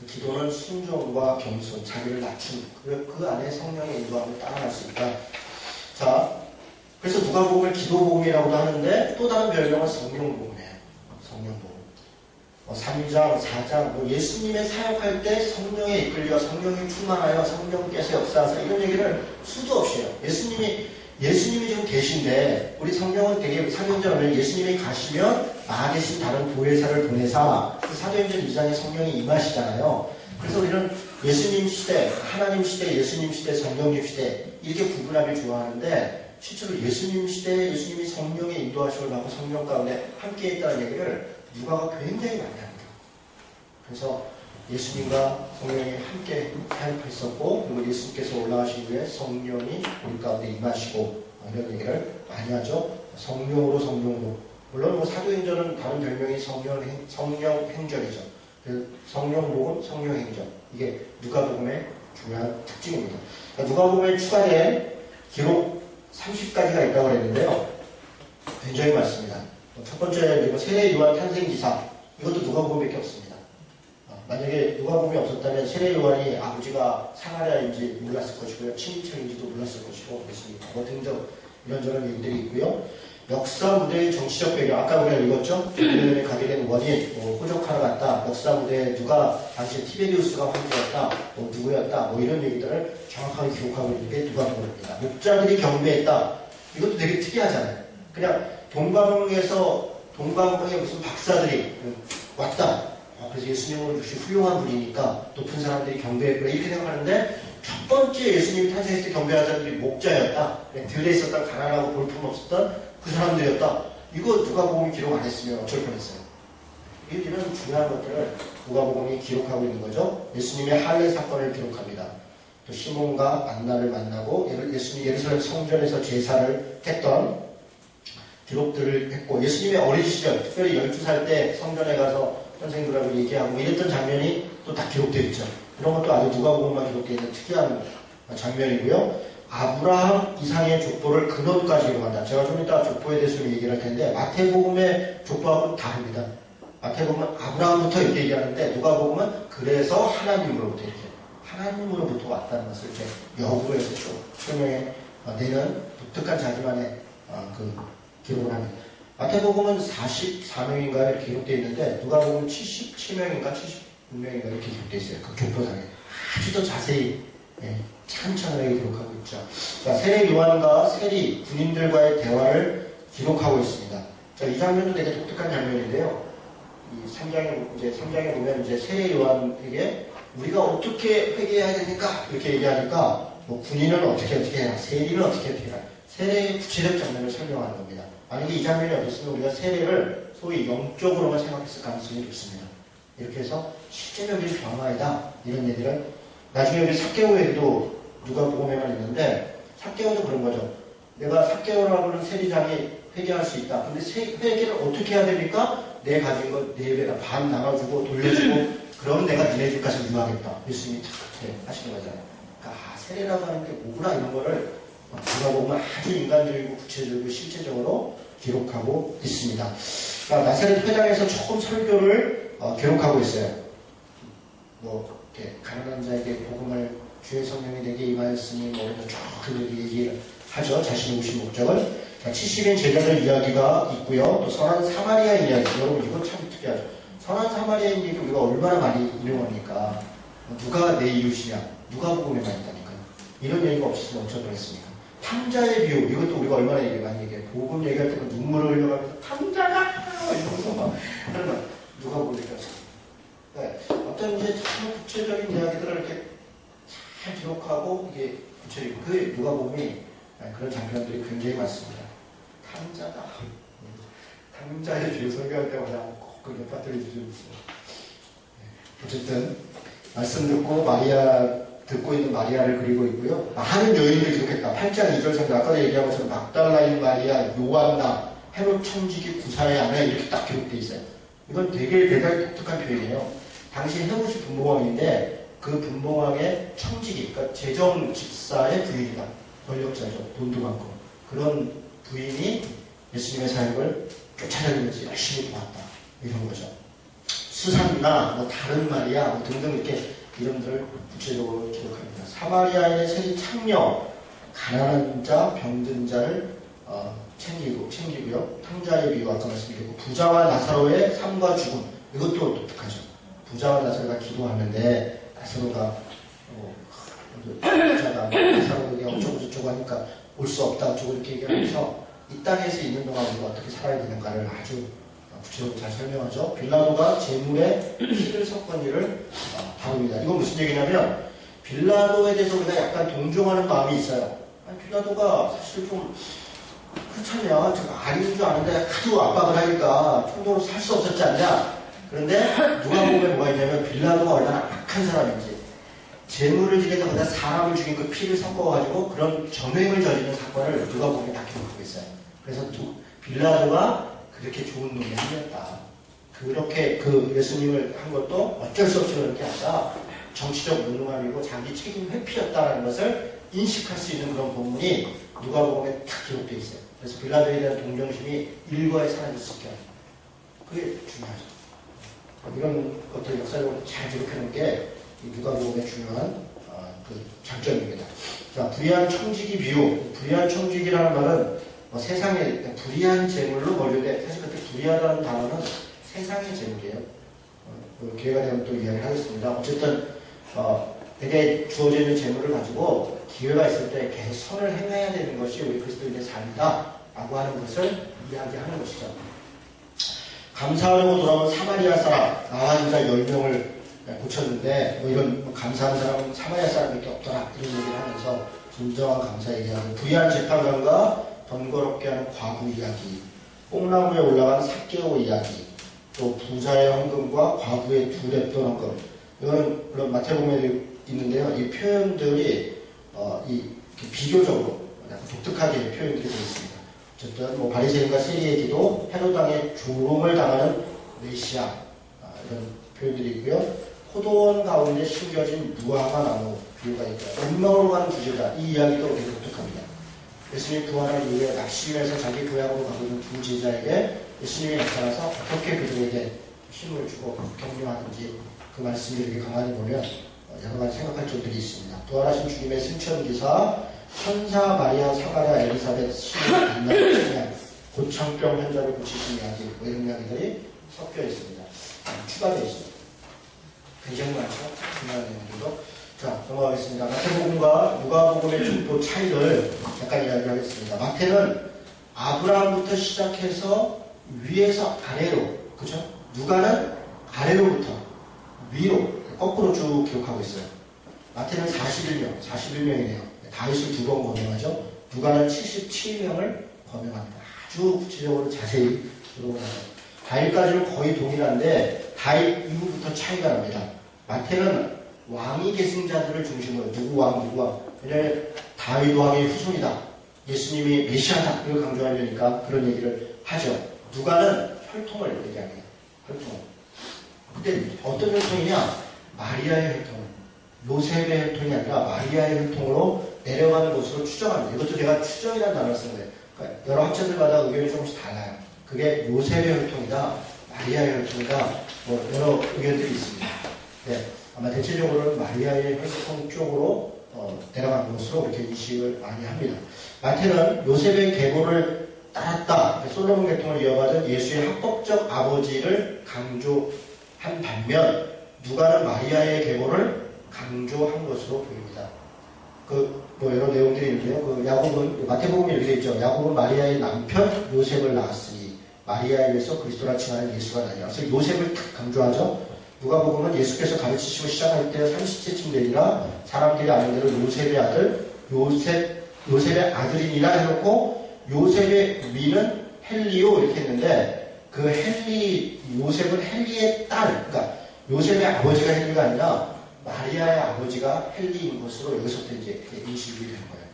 기도는 순종과 겸손, 자기를 낮춘 그 안에 성령의 인도함을 따라갈 수 있다. 자, 그래서 누가복음을 기도복음이라고도 하는데 또 다른 별명은 성령복음이에요. 성령복음. 3장, 4장, 예수님의 사역할 때 성령에 이끌려 성령이 충만하여 성령께서 역사하사 이런 얘기를 수도 없이 해요. 예수님이 지금 계신데 우리 성령은 되게 사도행전을 예수님이 가시면 나 대신 다른 보혜사를 보내사 그 사도행전 2장에 성령이 임하시잖아요. 그래서 우리는 예수님 시대, 하나님 시대, 예수님 시대, 성령님 시대 이렇게 구분하기 좋아하는데 실제로 예수님 시대에 예수님이 성령의 인도하심을 받고 성령 가운데 함께 있다는 얘기를 누가가 굉장히 많이 합니다. 그래서 예수님과 성령이 함께 사역했었고 그리고 예수님께서 올라가신 후에 성령이 우리 가운데 임하시고 이런 얘기를 많이 하죠. 성령으로 성령으로. 물론 뭐 사도행전은 다른 별명이 성령행전이죠. 성령복음, 성령행전. 이게 누가복음의 중요한 특징입니다. 그러니까 누가복음에 추가된 기록 30가지가 있다고 했는데요. 굉장히 많습니다. 첫 번째 세례 요한 탄생기사. 이것도 누가복음밖에 없습니다. 만약에 누가복음이 없었다면 세례 요한이 아버지가 사마리아인지 몰랐을 것이고요. 친인척인지도 몰랐을 것이고 그렇습니다. 뭐 등등 이런저런 얘기들이 있고요. 역사 무대의 정치적 배경. 아까 우리가 읽었죠? 베들레헴에 가게 된 원인, 호적하러 갔다. 역사 무대에 누가 당시 티베리우스가 황제였다. 누구였다. 이런 얘기들을 정확하게 기록하고 있는 게 누가복음입니다. 목자들이 경배했다. 이것도 되게 특이하잖아요. 그냥 동방에서 동방방에 무슨 박사들이 왔다. 그래서 예수님은 역시 훌륭한 분이니까 높은 사람들이 경배했구나 이렇게 생각하는데 첫 번째 예수님이 탄생했을 때 경배한 사람들이 목자였다. 들에 있었던 가난하고 볼품없었던 그 사람들이었다. 이거 누가복음이 기록 안 했으면 어쩔 뻔했어요. 이런 중요한 것들을 누가복음이 기록하고 있는 거죠. 예수님의 할례 사건을 기록합니다. 또 시몬과 안나를 만나고 예수님이 예루살렘 성전에서 제사를 했던 기록들을 했고 예수님의 어린 시절 특별히 12살 때 성전에 가서 선생님들하고 얘기하고 이랬던 장면이 또 다 기록되어 있죠. 그런 것도 아주 누가복음만 기록되어 있는 특이한 장면이고요. 아브라함 이상의 족보를 근원까지 기록한다. 제가 좀 이따 족보에 대해서 얘기를 할 텐데 마태복음의 족보하고는 다릅니다. 마태복음은 아브라함부터 이렇게 얘기하는데 누가복음은 그래서 하나님으로부터 이렇게 하나님으로부터 왔다는 것을 이렇게 역으로 해서 쭉 설명해 내는 독특한 자기만의 그 기록을 합니다. 마태복음은 44명인가 이렇게 기록되어 있는데 누가복음은 77명인가 76명인가 이렇게 기록되어 있어요. 그 교포상에 아주 더 자세히 찬찬하게 기록하고 있죠. 자, 세례 요한과 세리 군인들과의 대화를 기록하고 있습니다. 자, 이 장면도 되게 독특한 장면인데요. 이 3장에 보면 이제 세례 요한에게 우리가 어떻게 회개해야 되니까 이렇게 얘기하니까 뭐 군인은 어떻게 해라, 세리는 어떻게 해라. 세례의 구체적 장면을 설명하는 겁니다. 만약에 이 장면이 없었으면 우리가 세례를 소위 영적으로만 생각했을 가능성이 높습니다. 이렇게 해서 실제적인 변화이다. 이런 얘기를 나중에 우리 삭개오에도 누가복음에만 있는데 삭개오도 그런 거죠. 내가 삭개오라고 하는 세리장이 회개할 수 있다. 근데 회개를 어떻게 해야 됩니까? 내 가진 거 4배나 반 나눠주고 돌려주고 그러면 내가 니네 집 가서 유하겠다. 예수님이 딱 그렇게 하시는 거잖아요. 그러니까 세례라고 하는 게 뭐구나 이런 거를 누가복음은 아주 인간적이고 구체적이고 실제적으로 기록하고 있습니다. 그러니까 나사렛 회당에서 처음 설교를 기록하고 있어요. 뭐 이렇게 가난한 자에게 복음을 주의 성령이 내게 임하였으니 뭐 이런 쭉 얘기를 하죠. 자신이 오신 목적을. 자, 70인 제자들 이야기가 있고요. 또 선한 사마리아인 이야기. 여러분 이건 참 특이하죠. 선한 사마리아인 얘기 우리가 얼마나 많이 인용합니까? 누가 내 이웃이냐? 누가복음에만 있다니까요. 이런 얘기가 없었으면 어쩔 뻔했습니까? 탕자의 비유, 이것도 우리가 얼마나 많이 얘기해요. 복음 얘기할 때는 눈물을 흘려가면서 탕자가 이러면서 막 그러면 누가 보니까 네. 어떤 이제 참 구체적인 이야기들을 이렇게 잘 기록하고 이게 구체적인 그 누가복음이 그런 장면들이 굉장히 많습니다. 탕자다. 탕자의 비유 설교할 때마다 꼭 그게 빠뜨려 주시고 있어요. 어쨌든 말씀 듣고 있는 마리아를 그리고 있고요. 많은 여인들이 기록했다. 8장 2절 성경 아까 얘기한 것처럼 막달라인 마리아, 요한나, 헤롯 청지기 구사의 아내 이렇게 딱 기록되어 있어요. 이건 되게 대단히 독특한 표현이에요. 당시 헤롯이 분봉왕인데 그 분봉왕의 청지기, 그러니까 재정 집사의 부인이다. 권력자죠. 돈도 많고. 그런 부인이 예수님의 사역을 쫓아다니면서 열심히 도왔다. 이런 거죠. 수산나, 뭐 다른 마리아 뭐 등등 이렇게 이름들을 구체적으로 기록합니다. 사마리아인의 세리 창녀, 가난한 자, 병든 자를 챙기고요. 탕자의 비유 아까 말씀드렸고 부자와 나사로의 삶과 죽음 이것도 독특하죠. 부자와 나사로가 기도하는데 나사로가 부자가 나사로에게 어쩌고저쩌고 하니까 올 수 없다 어쩌고 이렇게 얘기하면서 이 땅에서 있는 동안 우리가 어떻게 살아야 되는가를 아주 구체적으로 잘 설명하죠. 빌라도가 재물에 피를 섞은 일을 다룹니다. 이건 무슨 얘기냐면 빌라도에 대해서 우리가 약간 동정하는 마음이 있어요. 아니, 빌라도가 사실 좀 그렇잖냐. 제가 아닌 줄 아는데 하도 압박을 하니까 총독으로 살 수 없었지 않냐. 그런데 누가복음에 뭐가 있냐면 빌라도가 얼마나 악한 사람인지 재물을 지내다 보다 사람을 죽인 그 피를 섞어가지고 그런 전횡을 저지른 사건을 누가복음에 다 기록하고 있어요. 그래서 빌라도가 그렇게 좋은 놈이 아니었다. 그렇게 그 예수님을 한 것도 어쩔 수 없이 그런 게 아니라 정치적 무능함이고 자기 책임 회피였다는 것을 인식할 수 있는 그런 본문이 누가복음에 딱 기록되어 있어요. 그래서 빌라도에 대한 동정심이 일과에 사라질 수 있게 합니다. 그게 중요하죠. 이런 것들 역사적으로 잘 기록해놓은 게 누가복음의 중요한 그 장점입니다. 자, 불의한 청지기 비유. 불의한 청지기라는 말은 세상에 불의한 재물로 몰려대 사실 그때 불의하다는 단어는 세상의 재물이에요. 기회가 되면 또 이야기를 하겠습니다. 어쨌든 내게 주어져 있는 재물을 가지고 기회가 있을 때 개선을 행해야 되는 것이 우리 그리스도인의 삶이다 라고 하는 것을 이야기하는 것이죠. 감사하려고 돌아온 사마리아 사람, 나와 인자 10명을 고쳤는데, 뭐 이런 감사한 사람은 사마리아 사람밖에 없더라. 이런 얘기를 하면서 진정한 감사 얘기하고, 부유한 재판관과 번거롭게 하는 과부 이야기, 뽕나무에 올라간 삭개오 이야기, 또 부자의 헌금과 과부의 두 랩돈 헌금. 이거는 물론 마태복음에 있는데요. 이 표현들이 비교적으로 약간 독특하게 표현들이 되어 있습니다. 어쨌든 뭐 바리새인과 세리의 기도, 헤롯당의 조롱을 당하는 메시아 이런 표현들이 있고요. 포도원 가운데 심겨진 무화과 나무 비유가 있고요. 운명으로 가는 주제자, 이 이야기도 되게 독특합니다. 예수님 부활한 이후에 낙심해서 자기 고향으로 가고 있는 두 제자에게 예수님이 나타나서 어떻게 그들에게 힘을 주고 격려하는지 그 말씀을 이렇게 가만히 보면 여러 가지 생각할 점들이 있습니다. 부활하신 주님의 승천기사, 천사 마리아 사가랴 엘리사벳 신을 만나는 찬양, 고창병 환자를 고치신 이야기, 뭐 이런 이야기들이 섞여 있습니다. 추가되어 있습니다. 굉장히 많죠? 중요한 내용들도. 자, 넘어가겠습니다. 마태복음과 누가복음의 족보 차이를 잠깐 이야기하겠습니다. 마태는 아브라함부터 시작해서 위에서 아래로, 그죠? 누가는 아래로부터 위로, 거꾸로 쭉 기록하고 있어요. 마태는 41명이네요. 다윗을 2번 거명하죠. 누가는 77명을 거명합니다. 아주 구체적으로 자세히 기록합니다. 다윗까지는 거의 동일한데 다윗 이후부터 차이가 납니다. 마태는 왕이 계신 자들을 중심으로 누구 왕. 왜냐하면 다윗 왕의 후손이다. 예수님이 메시아다. 이걸 강조하려니까 그런 얘기를 하죠. 누가는 혈통을 얘기합니다. 혈통. 근데 어떤 혈통이냐? 마리아의 혈통. 요셉의 혈통이 아니라 마리아의 혈통으로 내려가는 것으로 추정합니다. 이것도 제가 추정이라는 단어를 쓴 거예요. 그러니까 여러 학자들마다 의견이 조금씩 달라요. 그게 요셉의 혈통이다, 마리아의 혈통이다, 뭐 여러 의견들이 있습니다. 네, 아마 대체적으로는 마리아의 혈통 쪽으로 내려가는 것으로 이렇게 인식을 많이 합니다. 마태는 요셉의 계보를 따랐다, 솔로몬 계통을 이어받은 예수의 합법적 아버지를 강조한 반면 누가는 마리아의 계보를 강조한 것으로 보입니다. 뭐 여러 내용들이 있는데요. 야곱은, 마태복음에 이렇게 되어 있죠. 야곱은 마리아의 남편 요셉을 낳았으니 마리아에 의해서 그리스도라 칭하는 예수가 나니라. 그래서 요셉을 딱 강조하죠. 누가복음은 예수께서 가르치시고 시작할 때 30세쯤 되니라 사람들이 아는 대로 요셉의 아들, 요셉의 아들이니라 해놓고 요셉의 위는 헬리오 이렇게 했는데 그 요셉은 헬리의 딸, 그러니까 요셉의 아버지가 헬리가 아니라 마리아의 아버지가 헬리인 것으로 여기서부터 이제 인식이 된 거예요.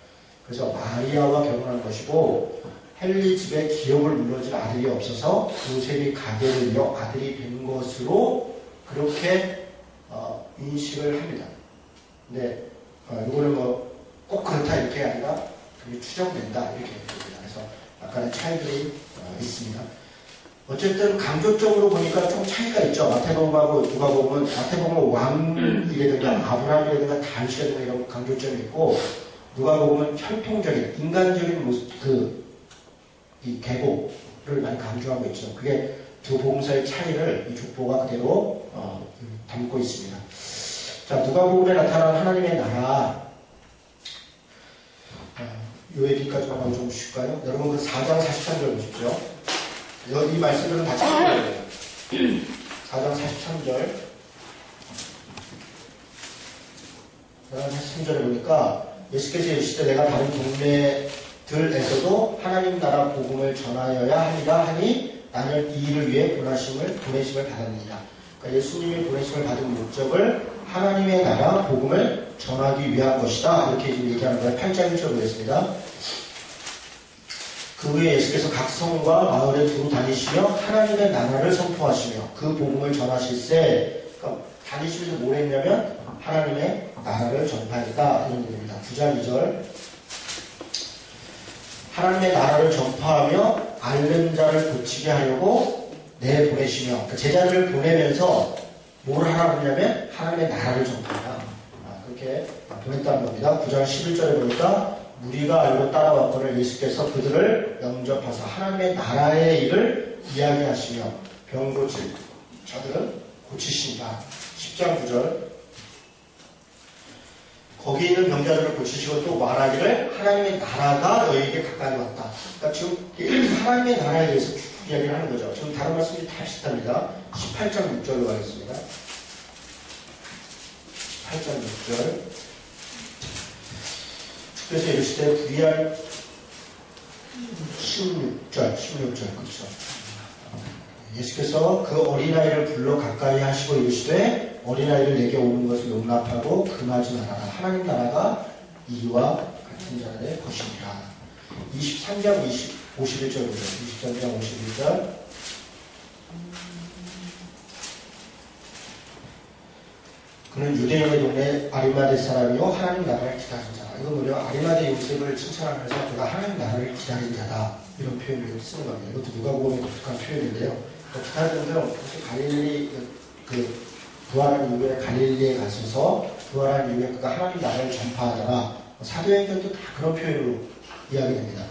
그래서 마리아와 결혼한 것이고 헬리 집에 기업을 물려줄 아들이 없어서 요셉이 가게를 이어 아들이 된 것으로 그렇게 인식을 합니다. 근데 이거는 뭐 꼭 그렇다 이렇게 아니라 그게 추정된다 이렇게 됩니다. 그래서 약간의 차이들이 있습니다. 어쨌든 강조적으로 보니까 좀 차이가 있죠. 마태복음하고 누가복음은 마태복음은 왕이라든가 아브라함이라든가 다윗이라든가 이런 강조점이 있고 누가복음은 혈통적인 인간적인 모습 이 계보를 많이 강조하고 있죠. 그게 두 복음서의 차이를 이 족보가 그대로 담고 있습니다. 자, 누가복음에 나타난 하나님의 나라 이 얘기까지만 하고 좀 쉴까요? 여러분 그 4장 43절 보십시오. 이 말씀들은 다 참고해야 돼요. 4장 43절. 4장 43절에 보니까 예수께서 이르시되 내가 다른 동네들에서도 하나님 나라 복음을 전하여야 하리라 하니 나는 이 일을 위해 보내심을 받았느니라. 그러니까 예수님이 보내심을 받은 목적을 하나님의 나라 복음을 전하기 위한 것이다. 이렇게 지금 얘기하는 거예요. 8장 1절 보겠습니다. 그 후에 예수께서 각 성과 마을에 두루 다니시며 하나님의 나라를 선포하시며 그 복음을 전하실세. 그러니까 다니시면서 뭘 했냐면 하나님의 나라를 전파했다. 이런 얘기입니다. 9장 2절. 하나님의 나라를 전파하며 앓는 자를 고치게 하려고 내보내시며 그 제자들을 보내면서 뭘 하라고 하냐면 하나님의 나라를 전파하라. 그렇게 보냈다는 겁니다. 9장 11절에 보니까 무리가 알고 따라왔거늘 예수께서 그들을 영접하사 하나님의 나라의 일을 이야기하시며 병 고칠 자들은 고치신다. 10장 9절 거기 있는 병자들을 고치시고 또 말하기를 하나님의 나라가 너희에게 가까이 왔다. 그러니까 지금 하나님의 나라에 대해서 이야기를 하는 거죠. 지금 다른 말씀이 다 비슷합니다. 18장 6절로 가겠습니다. 18장 6절. 그래서 이르시되 불의할 16절 그렇죠. 예수께서 그 어린아이를 불러 가까이 하시고 이르시되 어린아이를 내게 오는 것을 용납하고 금하지 말아라. 하나님 나라가 이와 같은 자들의 것이니라. 23장 51절입니다. 23장 51절. 그는 유대인의 동네 아리마대 사람이요 하나님 나라를 기다린 자다. 이건 뭐냐? 아리마대 요셉을 칭찬하면서 그가 하나님 나라를 기다린 자다. 이런 표현을 쓰는 겁니다. 이것도 누가복음에 독특한 표현인데요. 기다리는 건 갈릴리 부활한 이후에 갈릴리에 가셔서 부활한 이후에 그가 하나님 나라를 전파하다가 사도행전도 다 그런 표현으로 이야기됩니다.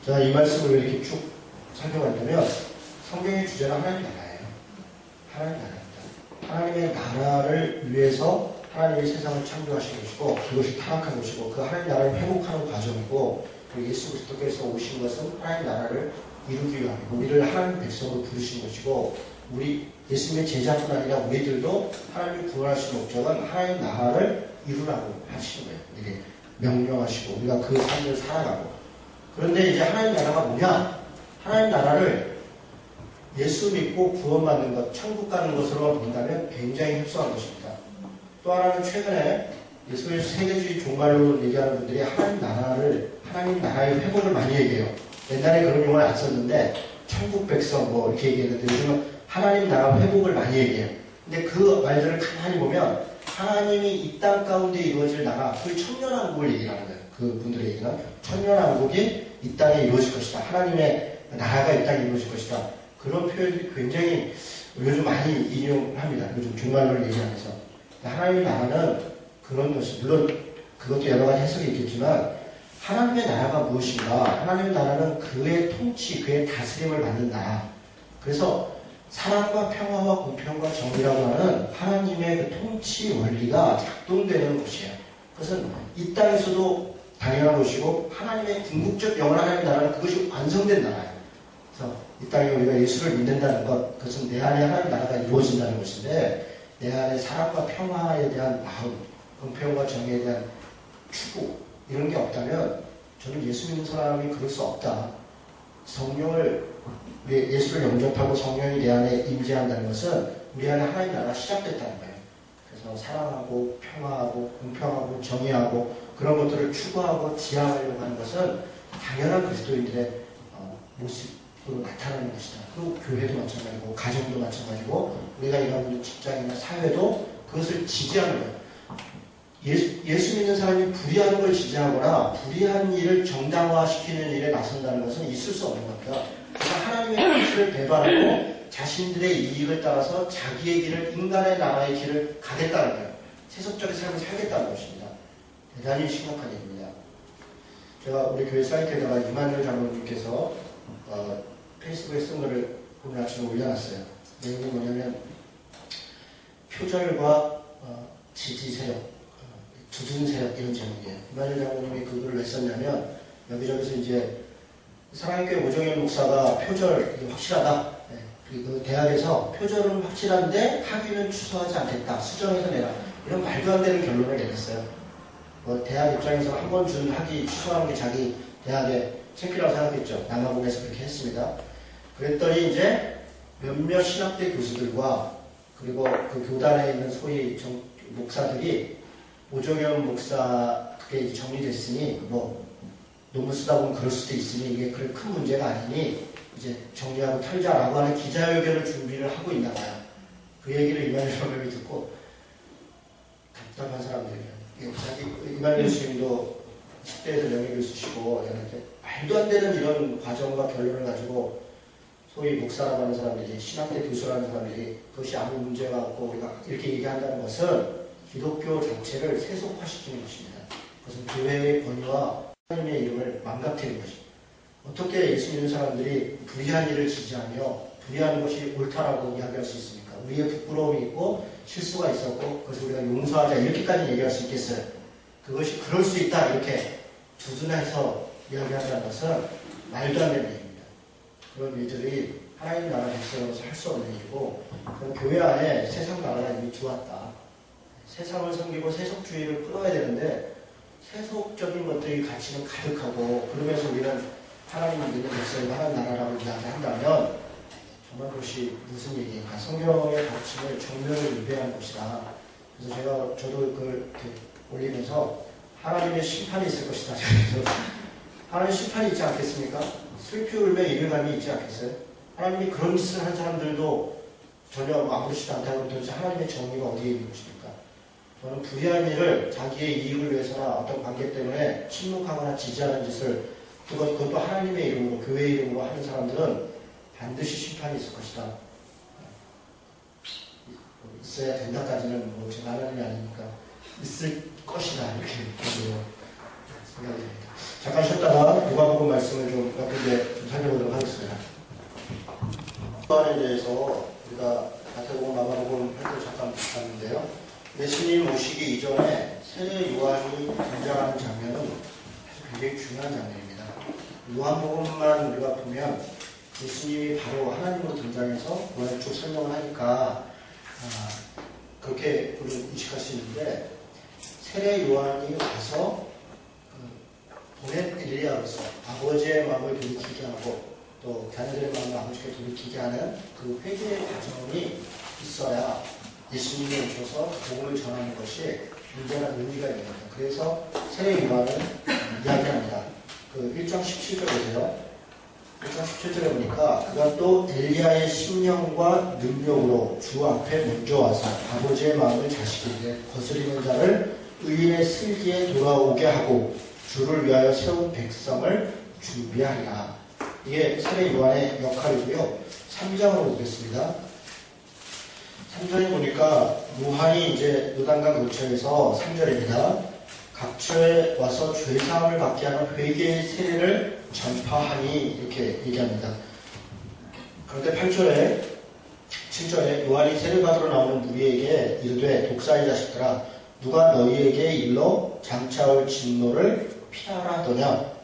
제가 이 말씀을 이렇게 쭉 살펴봤다면 성경의 주제는 하나님 나라예요. 하나님 나라입니다. 하나님의 나라를 위해서 하나님이 세상을 창조하신 것이고 그것이 타락한 것이고 그 하나님 나라를 회복하는 과정이고 그리고 예수 그리스도께서 오신 것은 하나님 나라를 이루기 위함이고 우리를 하나님 백성으로 부르신 것이고 우리 예수님의 제자뿐 아니라 우리들도 하나님이 구원하신 목적은 하나님 나라를 이루라고 하시는 거예요. 이게 명령하시고 우리가 그 삶을 살아가고 그런데 이제 하나님 나라가 뭐냐? 하나님 나라를 예수 믿고 구원받는 것, 천국 가는 것으로 본다면 굉장히 협소한 것입니다. 또 하나는 최근에 예수의 세계주의 종말로 얘기하는 분들이 하나님 나라의 회복을 많이 얘기해요. 옛날에 그런 용어를 안 썼는데 천국 백성 뭐 이렇게 얘기했는데 요즘은 하나님 나라 회복을 많이 얘기해요. 근데 그 말들을 가만히 보면 하나님이 이 땅 가운데 이루어질 나라, 그 천년왕국을 얘기하는 거예요. 그 분들의 얘기는 천년왕국이 이 땅에 이루어질 것이다. 하나님의 나라가 이 땅에 이루어질 것이다. 그런 표현들이 굉장히 요즘 많이 인용합니다. 요즘 종말론을 얘기하면서. 하나님의 나라는 그런 것이 물론 그것도 여러 가지 해석이 있겠지만 하나님의 나라가 무엇인가? 하나님의 나라는 그의 통치, 그의 다스림을 받는 나라. 그래서 사랑과 평화와 공평과 정의라고 하는 하나님의 그 통치 원리가 작동되는 것이에요. 그것은 이 땅에서도 당연한 것이고 하나님의 궁극적 영원한 하나님의 나라는 그것이 완성된 나라예요. 그래서 이 땅에 우리가 예수를 믿는다는 것, 그것은 내 안에 하나님 나라가 이루어진다는 것인데 내 안에 사랑과 평화에 대한 마음, 공평과 정의에 대한 추구 이런 게 없다면 저는 예수 믿는 사람이 그럴 수 없다. 예수를 영접하고 성령이 내 안에 임재한다는 것은 우리 안에 하나님 나라가 시작됐다는 거예요. 그래서 사랑하고 평화하고 공평하고 정의하고 그런 것들을 추구하고 지향하려고 하는 것은 당연한 그리스도인들의 모습으로 나타나는 것이다. 그 교회도 마찬가지고 가정도 마찬가지고 우리가 일하고 있는 직장이나 사회도 그것을 지지하는 거예요. 예수 믿는 사람이 불의하는 걸 지지하거나 불의한 일을 정당화시키는 일에 나선다는 것은 있을 수 없는 겁니다. 그러니까 하나님의 뜻을 배반하고 자신들의 이익을 따라서 자기의 길을 인간의 나라의 길을 가겠다는 거예요. 세속적인 삶을 살겠다는 것입니다. 대단히 심각한 일입니다. 제가 우리 교회 사이트에다가 이만열 장로님께서 페이스북에 쓴 거를 오늘 아침에 올려놨어요. 내용이 뭐냐면 표절과 지지 세력 두둔 세력 이런 제목이에요. 이만열 장로님이 그걸 왜 썼냐면 여기저기서 이제 사랑교회 오정현 목사가 표절 확실하다. 네. 그리고 대학에서 표절은 확실한데 학위는 취소하지 않겠다. 수정해서 내라. 이런 말도 안 되는 결론을 내렸어요. 대학 입장에서 한 번 준 학위 취소하는 게 자기 대학의 창피라고 생각했죠. 남아공에서 그렇게 했습니다. 그랬더니 이제 몇몇 신학대 교수들과 그리고 그 교단에 있는 소위 목사들이 오정현 목사 그게 정리됐으니 논문 쓰다 보면 그럴 수도 있으니 이게 그렇게 큰 문제가 아니니 이제 정리하고 털자라고 하는 기자회견을 준비를 하고 있나 봐요. 그 얘기를 이만열 장로님이 듣고 답답한 사람들이에요. 이만열 교수님도 10대에서 명예교수시고 말도 안 되는 이런 과정과 결론을 가지고 소위 목사라고 하는 사람들이 신학대 교수라는 사람들이 그것이 아무 문제가 없고 우리가 이렇게 얘기한다는 것은 기독교 자체를 세속화시키는 것입니다. 그것은 교회의 권위와 하나님의 이름을 망가뜨리는 것입니다. 어떻게 예수 믿는 사람들이 불의한 일을 지지하며 불의하는 것이 옳다라고 이야기할 수 있습니까? 우리의 부끄러움이 있고 실수가 있었고 그것을 우리가 용서하자 이렇게까지 얘기할 수 있겠어요? 그것이 그럴 수 있다 이렇게 두둔해서 이야기한다는 것은 말도 안 되는 얘기입니다. 그런 일들이 하나님 나라 백성으로서 할 수 없는 일이고, 교회 안에 세상 나라가 이미 들어왔다. 세상을 섬기고 세속주의를 끊어야 되는데 세속적인 것들이 가치는 가득하고, 그러면서 우리는 하나님을 믿는 백성이 하나님 나라라고 이야기한다면 정말 그것이 무슨 얘기인가. 성경의 가르침을 정면을 위배하는 것이다. 그래서 저도 그걸 이렇게 올리면서 하나님의 심판이 있을 것이다. 그래서 하나님의 심판이 있지 않겠습니까? 슬피 울며 이별감이 있지 않겠어요? 하나님이 그런 짓을 한 사람들도 전혀 아무렇지도 않다고 그러면 도대체 하나님의 정의가 어디에 있는 것입니까? 저는 불의한 일을 자기의 이익을 위해서나 어떤 관계 때문에 침묵하거나 지지하는 짓을, 그것도 하나님의 이름으로, 교회의 이름으로 하는 사람들은 반드시 심판이 있을 것이다. 있어야 된다까지는 뭐 제가 하나님이 아니니까 있을 것이다, 이렇게 생각이 됩니다. 잠깐 쉬었다가 누가복음 말씀을 좀 몇 군데 좀 살펴보도록 하겠습니다. 요한에 대해서 우리가 마태복음, 마가복음 할 때 잠깐 봤는데요. 예수님 오시기 이전에 세례 요한이 등장하는 장면은 사실 굉장히 중요한 장면입니다. 요한복음만 우리가 보면 예수님이 바로 하나님으로 등장해서 그걸 쭉 설명을 하니까 그렇게 우리는 인식할 수 있는데, 세례 요한이 와서 보낸 엘리야로서 아버지의 마음을 돌이키게 하고 또 자녀들의 마음을 아버지께 돌이키게 하는 그 회개의 과정이 있어야 예수님이 오셔서 복음을 전하는 것이 온전한 의미가 있는 겁니다. 그래서 세례 요한은 이야기합니다. 그 1장 17절에서요. 1장 17절에 보니까 그가 또 엘리야의 심령과 능력으로 주 앞에 먼저 와서 아버지의 마음을 자식에게 거스리는 자를 의인의 슬기에 돌아오게 하고 주를 위하여 세운 백성을 준비하리라. 이게 세례 요한의 역할이고요. 3장으로 보겠습니다. 3절에 보니까 요한이 이제 요단강 근처에서 3절입니다. 각처에 와서 죄사함을 받게 하는 회개의 세례를 전파하니, 이렇게 얘기합니다. 그런데 8절에 7절에 요한이 세례받으러 나오는 무리에게 이르되 독사의 자식들아, 누가 너희에게 일러 장차올 진노를 피하라 하더냐.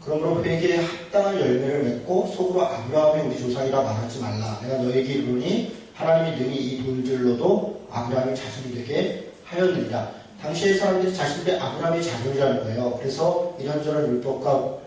그러므로 회개에 합당한 열매를 맺고 속으로 아브라함이 우리 조상이라 말하지 말라. 내가 너희에게 이르노니 하나님이 능히 이 돌들로도 아브라함의 자손이 되게 하였느니라. 당시의 사람들이 자신들이 아브라함의 자손이라는 거예요. 그래서 이런저런 율법과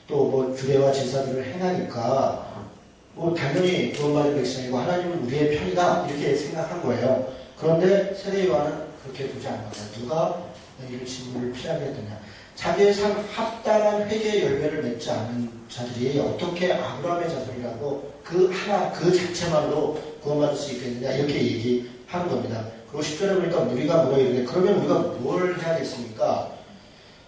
또 뭐 규례와 제사들을 행하니까 뭐 당연히 구원받은 백성이고 하나님은 우리의 편이다, 이렇게 생각한 거예요. 그런데 세례 요한은 그렇게 보지 않는 거예요. 누가 너희를 진노를 피하게 했느냐. 자기의 삶 합당한 회개의 열매를 맺지 않은 자들이 어떻게 아브라함의 자손이라고 그 하나 그 자체만으로 구원받을 수 있겠느냐, 이렇게 얘기하는 겁니다. 그리고 10절에 보니까 우리가 뭐라 이러는데, 그러면 우리가 뭘 해야겠습니까?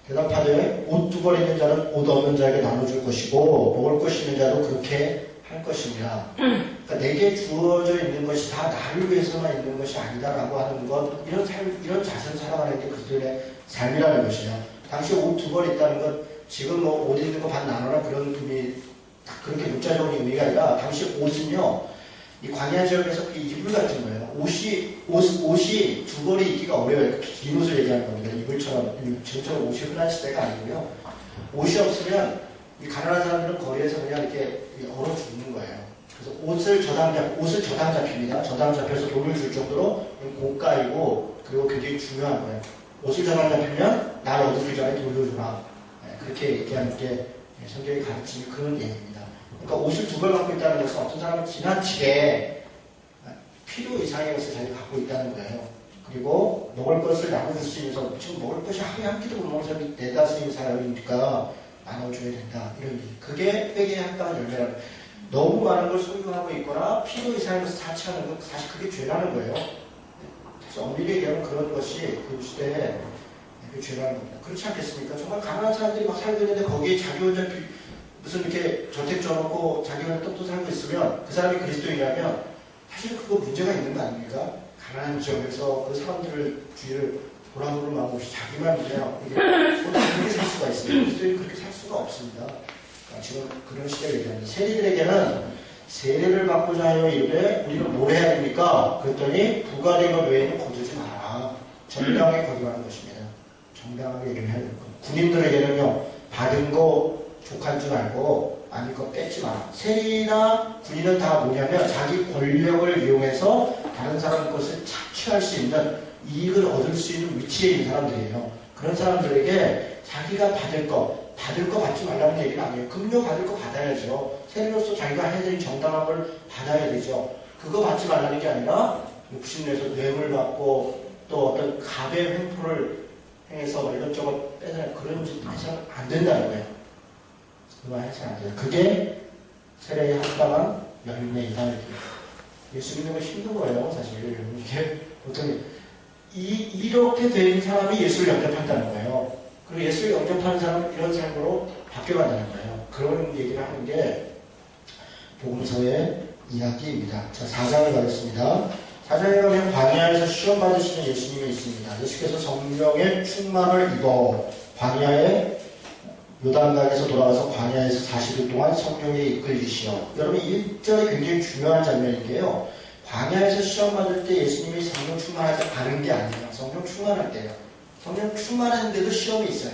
대답하되 옷 두 벌 있는 자는 옷 없는 자에게 나눠줄 것이고 먹을 것이 있는 자도 그렇게 할 것입니다. 그러니까 내게 주어져 있는 것이 다 나를 위해서만 있는 것이 아니다라고 하는 것, 이런 삶, 이런 자세를 살아가는 게 그들의 삶이라는 것이에요. 당시 옷 두 벌 있다는 건 지금 뭐 옷 있는 거 반 나눠라 그런 의미, 그렇게 문자적인 의미가 아니라 당시 옷은요, 이 광야 지역에서 그 이불 같은 거예요. 옷이 두 벌이 있기가 어려워요. 이렇게 긴 옷을 얘기하는 겁니다. 이불처럼, 지금처럼 옷이 흔한 시대가 아니고요. 옷이 없으면 이 가난한 사람들은 거리에서 그냥 이렇게 얼어 죽는 거예요. 그래서 옷을 저당 잡힙니다. 저당 잡혀서 돈을 줄 정도로 고가이고, 그리고 굉장히 중요한 거예요. 옷을 저당 잡히면 날 얻기 전에 돈을 주라. 그렇게 얘기하는 게 성경의 가르침이 그런 얘기입니다. 그러니까 옷을 두 벌 갖고 있다는 것은 어떤 사람은 지나치게 필요 이상의 것을 자기가 갖고 있다는 거예요. 그리고 먹을 것을 나눠줄 수 있는 사람, 지금 먹을 것이 하루에 한 끼도 못 먹는 사람이 대다수인 사람이니까 나눠줘야 된다, 이런 얘기. 그게 회개에 합당한 열매라는, 너무 많은 걸 소유하고 있거나 필요 이상의 것을 사치하는 건 사실 그게 죄라는 거예요. 그래서 엄밀히 얘기하면 그런 것이 그 시대에 그 죄라는 겁니다. 그렇지 않겠습니까? 정말 가난한 사람들이 막 살고 있는데 거기에 자기 혼자 무슨 이렇게 저택 줘놓고 자기 혼자 또 살고 있으면 그 사람이 그리스도인이라면 사실 그거 문제가 있는 거 아닙니까? 가난한 지역에서 그 사람들을 주위를 돌아보는 마음 없이 자기만 그냥 그렇게 살 수가 있습니다. 그리스도인이 그렇게 살 수가 없습니다. 그러니까 지금 그런 시대를 얘기합니다. 세리들에게는 세례를 받고자 하여 이르되 우리는 뭘 해야 됩니까? 그랬더니 부가된 것 외에는 거두지 마라. 정당하게 거두라는 것입니다. 정당하게 일을 해야 될 겁니다. 군인들에게는요, 받은 거 족한 줄 알고 남의 거 뺏지 마라. 세리나 군인은 다 뭐냐면 자기 권력을 이용해서 다른 사람 것을 착취할 수 있는 이익을 얻을 수 있는 위치에 있는 사람들이에요. 그런 사람들에게 자기가 받을 거 받지 말라는 얘기는 아니에요. 급료 받을 거 받아야죠. 세리로서 자기가 해야 될 정당한 걸 받아야 되죠. 그거 받지 말라는 게 아니라 욕심내서 뇌물 받고 또 어떤 갑의 횡포를 행해서 이것저것 빼서 그런 짓 해서는 안 된다는 거예요. 그만 해서는 안 돼요. 그게 세례에 합당한 열매이다. 예수 믿는 거 힘든 거예요, 사실. 이게 보통 이렇게 된 사람이 예수를 영접한다는 거예요. 그리고 예수를 영접하는 사람은 이런 삶으로 바뀌어간다는 거예요. 그런 얘기를 하는 게 복음서의 이야기입니다. 자, 4장을 가겠습니다. 4장에 가면 광야에서 시험 받으시는 예수님이 있습니다. 예수께서 성령의 충만을 입어 광야에 요단강에서 돌아와서 광야에서 40일 동안 성령에 이끌리시어. 여러분 1절이 굉장히 중요한 장면인 게요. 광야에서 시험 받을 때 예수님이 성령 충만하지 않은 게 아니에요. 성령 충만할 때요. 성령 충만한데도 시험이 있어요.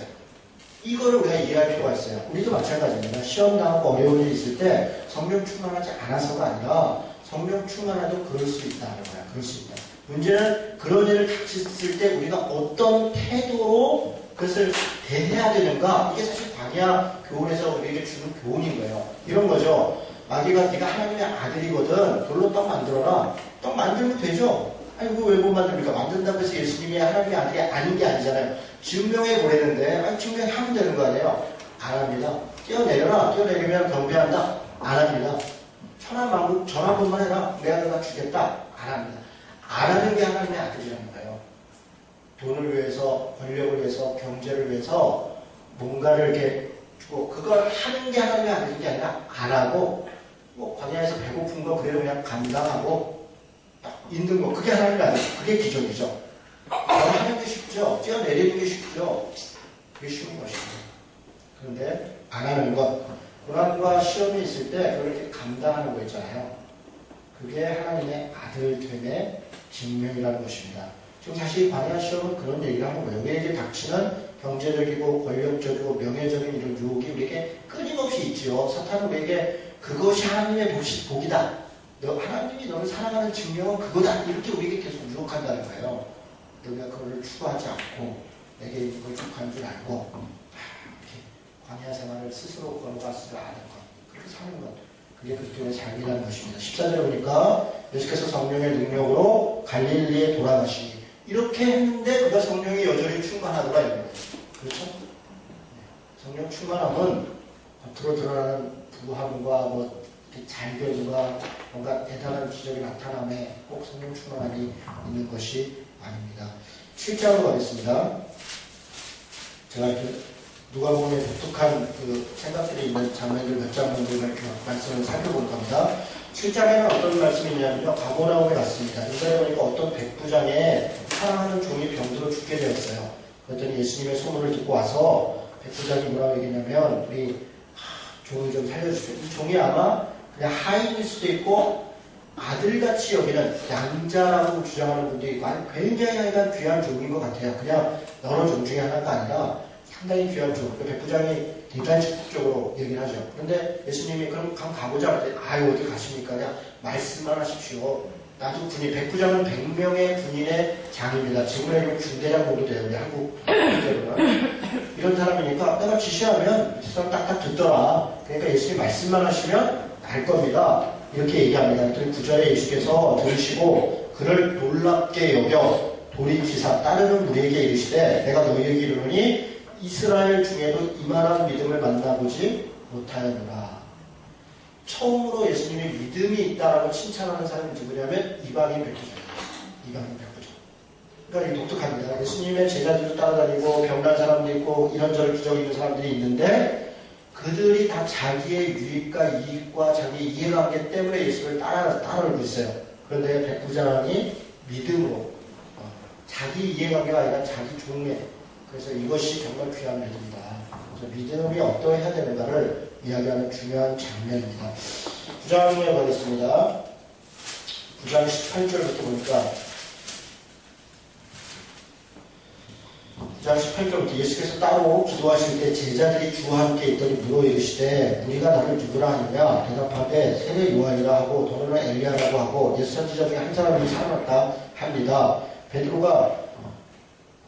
이거를 우리가 이해할 필요가 있어요. 우리도 마찬가지입니다. 시험 당하고 어려운 일이 있을 때 성령 충만하지 않아서가 아니라 성령 충만해도 그럴 수 있다는 거야. 그럴 수 있다. 문제는 그런 일을 닥쳤을 때 우리가 어떤 태도로 그것을 대해야 되는가? 이게 사실 광야 교훈에서 우리에게 주는 교훈인 거예요. 이런 거죠. 마귀가 네가 하나님의 아들이거든. 돌로 떡 만들어라. 떡 만들면 되죠. 아니 그거 왜 못 만듭니까? 만든다고 해서 예수님이 하나님의 아들이 아닌 게 아니잖아요. 증명해 보내는데 아니 증명하면 되는 거 아니에요? 안 합니다. 뛰어내려라. 뛰어내리면 경배한다. 안 합니다. 천하만국 전화 한 번만 해라. 내가 너가 주겠다. 안 합니다. 안 하는 게 하나님의 아들이라는 거예요. 돈을 위해서, 권력을 위해서, 경제를 위해서 뭔가를 이렇게 주고 그걸 하는 게 하나님의 아들인 게 아니라 안 하고 뭐 광야에서 배고픈 거 그대로 그냥 감당하고 딱 있는 거 그게 하나님의 아들. 그게 기적이죠. 하는 게 쉽죠. 뛰어내리는 게 쉽죠. 그게 쉬운 것이죠. 그런데 안 하는 것 고난과 시험이 있을 때 그렇게 감당하는 거 있잖아요. 그게 하나님의 아들됨의 증명이라는 것입니다. 지금 사실 광야 시험은 그런 얘기를 하는 거예요. 우리에게 닥치는 경제적이고 권력적이고 명예적인 이런 유혹이 우리에게 끊임없이 있지요. 사탄은 우리에게 그것이 하나님의 복이다. 하나님이 너를 사랑하는 증명은 그거다. 이렇게 우리에게 계속 유혹한다는 거예요. 너가 그걸 추구하지 않고 내게 이걸 축하한 줄 알고 광야 생활을 스스로 걸어갔을 아는 것. 그렇게 사는 것. 그게 그리스도의 삶이라는 것입니다. 14절에 보니까 예수께서 성령의 능력으로 갈릴리에 돌아가시니 이렇게 했는데 그가 성령이 여전히 충만하더라 이거예요. 그렇죠? 성령 충만함은 겉으로 드러나는 부함과 뭐 잘됨과 뭔가 대단한 기적이 나타남에 꼭 성령 충만함이 있는 것이 아닙니다. 7장으로 가겠습니다. 제가 이렇게 누가복음의 독특한 그 생각들이 있는 장면들 몇 장면들을 이렇게 말씀을 살펴볼 겁니다. 7장에는 어떤 말씀이 있냐면요. 가버나움에 갔습니다. 이전에 보니까 어떤 백부장의 사랑하는 종이 병들어 죽게 되었어요. 그랬더니 예수님의 소문을 듣고 와서 백부장이 뭐라고 얘기했냐면 우리 종을 좀 살려주세요. 이 종이 아마 그냥 하인일 수도 있고 아들같이 여기는 양자라고 주장하는 분도 있고 아니 굉장히 귀한 종인 것 같아요. 그냥 여러 종 중에 하나가 아니라 상당히 귀한 종. 백부장이 굉장히 적극적으로 얘기를 하죠. 그런데 예수님이 그럼 가보자. 아유 어디 가십니까? 그냥 말씀만 하십시오. 나도 백부장은 100명의 군인의 장입니다. 지금의 이름 중대장 보도 돼요. 우리 한국 대로는. 이런 사람이니까 내가 지시하면 그 사람 딱딱 듣더라. 그러니까 예수님 말씀만 하시면 알 겁니다. 이렇게 얘기합니다. 그랬더니 9절에 예수께서 들으시고 그를 놀랍게 여겨 도리지사 따르는 무리에게 이르시되 내가 너희에게 이르노니 이스라엘 중에도 이만한 믿음을 만나보지 못하였노라. 처음으로 예수님이 믿음이 있다라고 칭찬하는 사람이 누구냐면 이방인 백부장입니다. 이방인 백부장. 그러니까 이게 독특합니다. 예수님의 제자들도 따라다니고 병난 사람도 있고 이런저런 기적이 있는 사람들이 있는데 그들이 다 자기의 유익과 이익과 자기 이해관계 때문에 예수를 따르고 있어요. 그런데 백부장이 믿음으로 자기 이해관계가 아니라 자기 종의 그래서 이것이 정말 귀한 믿음이다. 그래서 믿음이 어떠해야 되는가를 이야기하는 중요한 장면입니다. 9장에 가겠습니다. 9장 18절부터 보니까 9장 9장 18절부터 예수께서 따로 기도하실 때 제자들이 주와 함께 있더니 물어 이르시되 우리가 나를 누구라 하느냐 대답하되 세례 요한이라 하고 또는 엘리야라고 하고 예수 선지자 중에 한 사람이 살아났다 합니다. 베드로가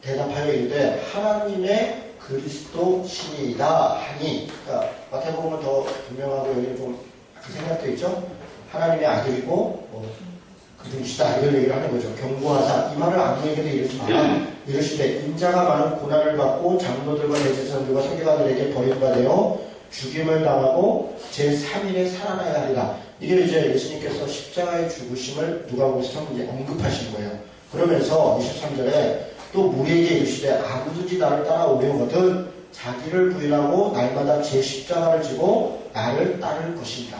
대답하여 이르되 하나님의 그리스도시니이다 하니, 그러니까 마태복음은 더 분명하고 여기는 좀 생략되어 있죠. 하나님의 아들이고 그분이시다 이런 얘기를 하는 거죠. 경고하사 이 말을 아무에게도 이르지 마라. 이르시되 인자가 많은 고난을 받고 장로들과 대제사장들과 서기관들에게 버림받아 되어 죽임을 당하고 제3일에 살아나야 하리라. 이게 이제 예수님께서 십자가의 죽으심을 누가복음에서 처음 이제 언급하신 거예요. 그러면서 23절에 또 무리에게 이르시되 아무든지 나를 따라오려거든 자기를 부인하고 날마다 제 십자가를 지고 나를 따를 것이니라.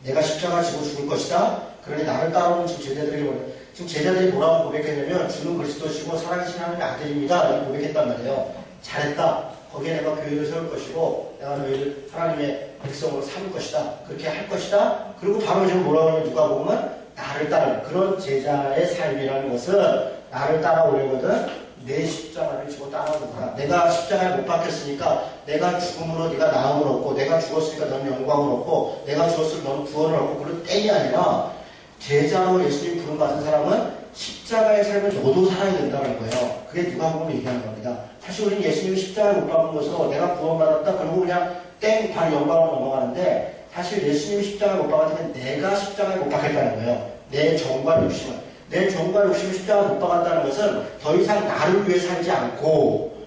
내가 십자가를 지고 죽을 것이다. 그러니 나를 따라오는 지금 제자들이 뭐라고 고백했냐면 주는 그리스도시고 살아계신 하나님의 아들입니다. 이렇게 고백했단 말이에요. 잘했다. 거기에 내가 교회를 세울 것이고 내가 너희를 하나님의 백성으로 삼을 것이다. 그렇게 할 것이다. 그리고 바로 지금 뭐라고 하냐면 누가 보면 나를 따르는 그런 제자의 삶이라는 것은 나를 따라오려거든 내 십자가를 지고 따라오는 거야. 내가 십자가에 못 박혔으니까 내가 죽음으로 네가 나음을 얻고 내가 죽었으니까 너는 영광을 얻고 내가 죽었으니까 너는 구원을 얻고 그런 땡이 아니라 제자로 예수님 부름받은 사람은 십자가의 삶을 너도 살아야 된다는 거예요. 그게 누가복음을 얘기하는 겁니다. 사실 우리는 예수님이 십자가에 못 박은 것으로 내가 구원받았다 그러고 그냥 땡 바로 영광으로 넘어가는데 사실 예수님이 십자가에 못 박았으면 내가 십자가에 못 박혔다는 거예요. 내 정과 욕심은. 내 정과 욕심을 십자가에 못 박았다는 것은 더 이상 나를 위해 살지 않고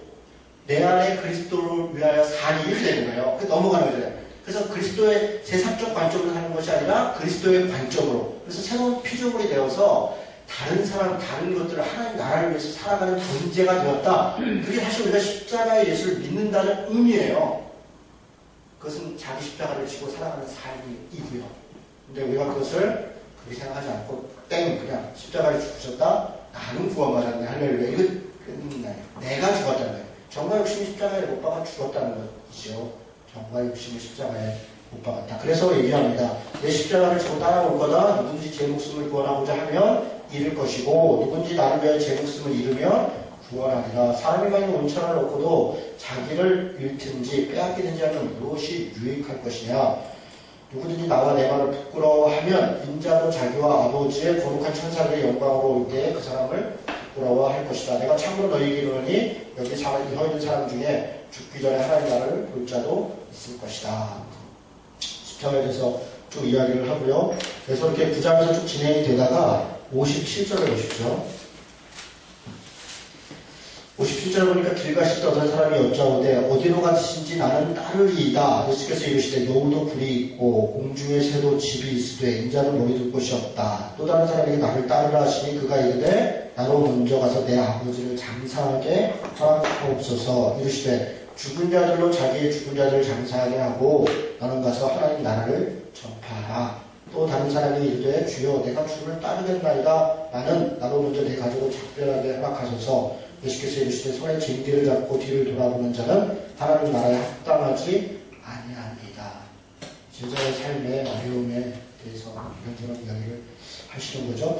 내 안에 그리스도를 위하여 살이 이렇게 되는 거예요. 그래서 넘어가는 거잖아요. 그래서 그리스도의 세상적 관점으로 사는 것이 아니라 그리스도의 관점으로. 그래서 새로운 피조물이 되어서 다른 사람, 다른 것들을 하나님 나라를 위해서 살아가는 존재가 되었다. 그게 사실 우리가 십자가의 예수를 믿는다는 의미예요. 그것은 자기 십자가를 지고 살아가는 삶이고요. 근데 우리가 그것을 그렇게 생각하지 않고 그냥 십자가를 죽으셨다. 나는 구원받았네. 할렐루야. 이거 내가 죽었다는 거예요. 정과 욕심이 십자가에 못 박아 죽었다는 것이죠. 정과 욕심이 십자가에 못 박았다. 그래서 얘기합니다. 내 십자가를 지고 따라올 거다. 누군지 제 목숨을 구원하고자 하면 잃을 것이고 누군지 나를 위하여 제 목숨을 잃으면 구원하리라. 사람이 만약 온천을 얻고도 자기를 잃든지 빼앗기든지 하면 무엇이 유익할 것이냐. 누구든지 나와 내 말을 부끄러워하면 인자도 자기와 아버지의 거룩한 천사들의 영광으로 올 때 그 사람을 부끄러워할 것이다. 내가 참으로 너희에게 이르노니 여기 서 있는 사람 중에 죽기 전에 하나님 나라를 볼 자도 있을 것이다. 십자가에 대해서 쭉 이야기를 하고요. 그래서 이렇게 9장에서 쭉 진행이 되다가 57절을 보십시오. 57절 보니까 길 가실 때 어떤 사람이 여짜오되 어디로 가시는지 나는 따르리이다. 예수께서 이르시되 여우도 굴이 있고 공중의 새도 집이 있으되 인자는 머리둘 곳이 없다. 또 다른 사람에게 나를 따르라 하시니 그가 이르되 나로 먼저 가서 내 아버지를 장사하게 허락하옵소서. 이르시되 죽은 자들로 자기의 죽은 자들을 장사하게 하고 너는 가서 하나님 나라를 전파하라. 또 다른 사람이 이르되 주여 내가 주를 따르겠나이다. 나는 나로 먼저 내 가족을 작별하게 허락하소서. 예수께서 이르시되 손에 쟁기를 잡고 뒤를 돌아보는 자는 하나님 나라에 합당하지 아니합니다. 제자의 삶의 어려움에 대해서 이런저런 이야기를 하시는 거죠.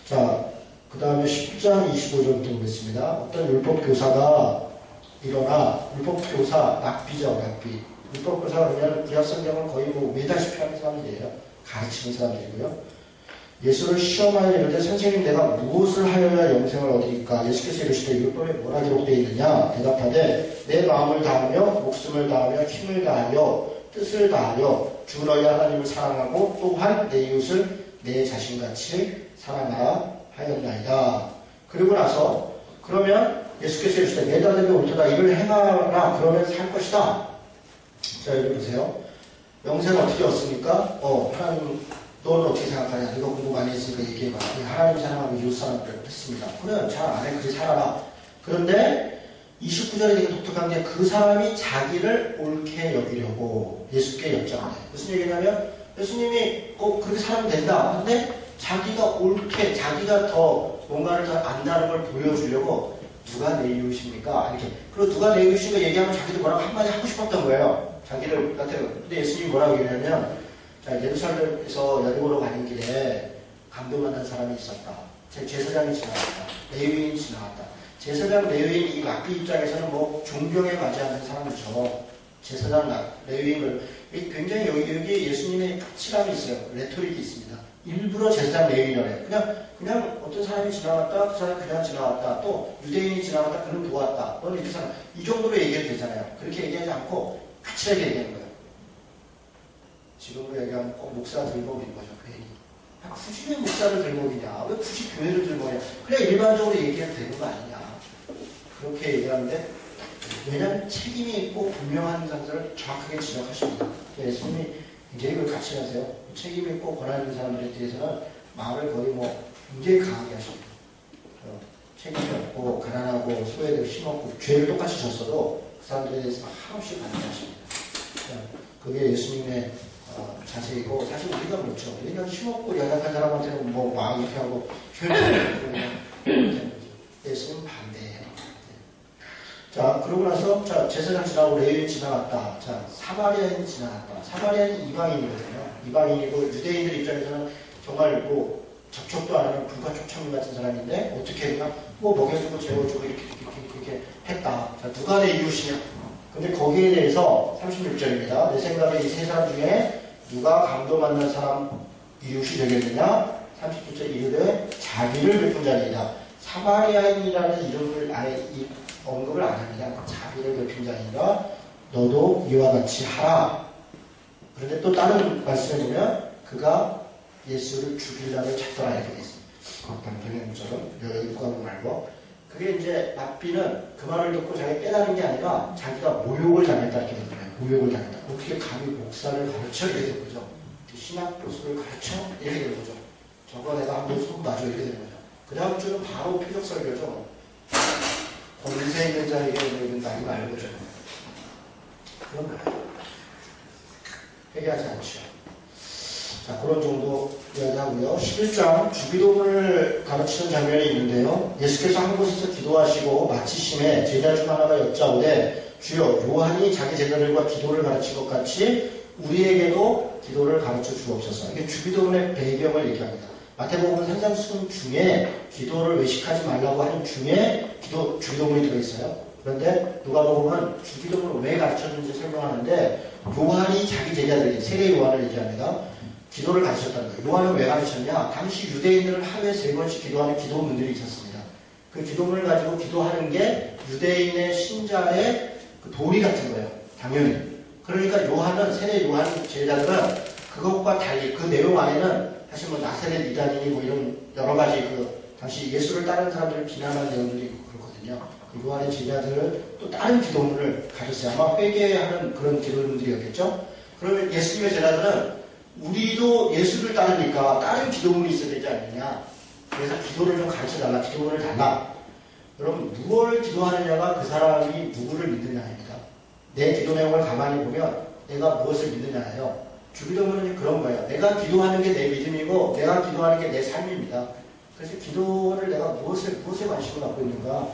자, 그 다음에 10장 25절부터 보겠습니다. 어떤 율법교사가 일어나, 율법교사, 랍비죠, 랍비. 율법교사 그러면 구약성경을 거의 뭐 외다시피 하는 사람들이에요. 가르치는 사람들이고요. 예수를 시험하여 이르되 선생님 내가 무엇을 하여야 영생을 얻으리까? 예수께서 이르시되 율법에 뭐라 기록되어 있느냐? 대답하되 내 마음을 다하며 목숨을 다하며 힘을 다하여 뜻을 다하여 주 너희 하나님을 사랑하고 또한 내 이웃을 내 자신같이 사랑하라 하였나이다. 그리고 나서 그러면 예수께서 이르시되 내 자들이 옳도다 이를 행하라 그러면 살 것이다. 자 여기 보세요. 영생 어떻게 얻습니까? 하나님 너는 어떻게 생각하냐? 네가 공부 많이 했으니까 얘기해봐. 하나님 사랑하고 이웃 사랑을 했습니다. 그래 잘 안 해. 그렇게 살아라. 그런데 29절에 되게 독특한 게 그 사람이 자기를 옳게 여기려고 예수께 여쭤요. 무슨 얘기냐면 예수님이 꼭 그렇게 살면 된다. 근데 자기가 옳게 자기가 더 뭔가를 더 안다는 걸 보여주려고 누가 내 이웃입니까? 이렇게. 그리고 누가 내 이웃인가 얘기하면 자기도 뭐라고 한마디 하고 싶었던 거예요. 자기를 나타내고. 근데 예수님이 뭐라고 얘기하냐면 자, 예루살렘에서 여리고로 가는 길에 감동받는 사람이 있었다. 제사장이 지나갔다. 레위인이 지나갔다. 제사장 레위인 이 랍비 입장에서는 뭐 존경에 맞지 않는 사람이죠. 제사장 레위인을 굉장히 여기 예수님의 확실함이 있어요. 레토릭이 있습니다. 일부러 제사장 레위인을 그냥 어떤 사람이 지나갔다 그 사람이 그냥 지나갔다 또 유대인이 지나갔다 그는 보았다 너는 이렇게 사람 이 정도로 얘기해도 되잖아요. 그렇게 얘기하지 않고 확실하게 얘기하는 거예요. 지금으로 얘기하면 꼭 목사 들먹인 거죠. 괜히 굳이 왜 목사를 들먹이냐 왜 굳이 교회를 들먹이냐 그냥 일반적으로 얘기해도 되는 거 아니냐 그렇게 얘기하는데 왜냐하면 책임이 있고 분명한 사람들을 정확하게 지적하십니다. 예수님이 굉장히 그걸 같이 하세요. 책임이 있고 권한 있는 사람들에 대해서는 말을 거의 뭐 굉장히 강하게 하십니다. 책임이 없고 가난하고 소외되고 힘없고 죄를 똑같이 졌어도 그 사람들에 대해서 한없이 반대하십니다. 그게 예수님의 자세이고 사실 우리가 그렇죠. 우리가 힘없고 연약한 사람한테는 뭐 막 이렇게 하고 예수님은 반대해요. 자, 그러고 나서, 자, 제사장 지나고 레위인 지나갔다. 자, 사마리아인 지나갔다. 사마리아는 이방인이거든요. 이방인이고, 유대인들 입장에서는 정말 뭐, 접촉도 안 하는 불가촉천민 같은 사람인데, 어떻게 했나? 뭐, 먹여주고, 재워주고, 이렇게 했다. 자, 누가 내 이웃이냐? 근데 거기에 대해서 36절입니다. 내 생각에 이 세 사람 중에 누가 강도 만난 사람 이웃이 되겠느냐? 37절 이르되 자비를 베푼 자이다. 사마리아인이라는 이름을 아예 언급을 안 합니다. 자비를 베푼 자니라 너도 이와 같이 하라. 그런데 또 다른 말씀에 보면 그가 예수를 죽일 자를 찾더라 이렇게 되어 있습니다. 방송처럼 여기 구하고 말고 그게 이제 랍비는 그 말을 듣고 자기가 깨달은 게 아니라 자기가 모욕을 당했다 이렇게 되는 거예요. 모욕을 당했다. 어떻게 감히 목사를 가르쳐 이렇게 되는 거죠. 신학 교수를 가르쳐 이렇게 되는 거죠. 저거 내가 한번 손 놔줘 이렇게 되는 거죠. 그 다음 주는 바로 표적 설교죠. 권세 있는 자에게 이른다 이거 알고 죠. 그런 거예요. 회개하지 않죠. 자, 그런 정도 이야기하고요. 11장 주기도문을 가르치는 장면이 있는데요. 예수께서 한 곳에서 기도하시고 마치심에 제자 중 하나가 여짜오되 주여 요한이 자기 제자들과 기도를 가르친 것 같이 우리에게도 기도를 가르쳐 주옵소서. 이게 주기도문의 배경을 얘기합니다. 마태복음 산상수훈 중에 기도를 외식하지 말라고 하는 중에 주기도문이 들어있어요. 그런데 누가복음은 주기도문을 왜 가르쳤는지 설명하는데 요한이 자기 제자들에게 세례 요한을 얘기합니다. 기도를 가르쳤다는 거예요. 요한은 왜 가르쳤냐? 당시 유대인들은 하루에 3번씩 기도하는 기도문들이 있었습니다. 그 기도문을 가지고 기도하는 게 유대인의 신자의 그 도리 같은 거예요. 당연히. 그러니까 요한은 세례 요한 제자들은 그것과 달리 그 내용 안에는 사실 뭐 나사렛 이단이니 뭐 이런 여러 가지 그 당시 예수를 따르는 사람들을 비난하는 내용들이 있고 그렇거든요. 그 요한의 제자들은 또 다른 기도문을 가르쳤어요. 아마 회개하는 그런 기도문들이었겠죠. 그러면 예수님의 제자들은 우리도 예수를 따르니까 다른 기도문이 있어야 되지 않느냐. 그래서 기도를 좀 가르쳐달라. 기도문을 달라. 여러분 무엇을 기도하느냐가 그 사람이 누구를 믿느냐입니다. 내 기도 내용을 가만히 보면 내가 무엇을 믿느냐예요. 주기도문은 그런 거예요. 내가 기도하는 게 내 믿음이고 내가 기도하는 게 내 삶입니다. 그래서 기도를 내가 무엇에 관심을 갖고 있는가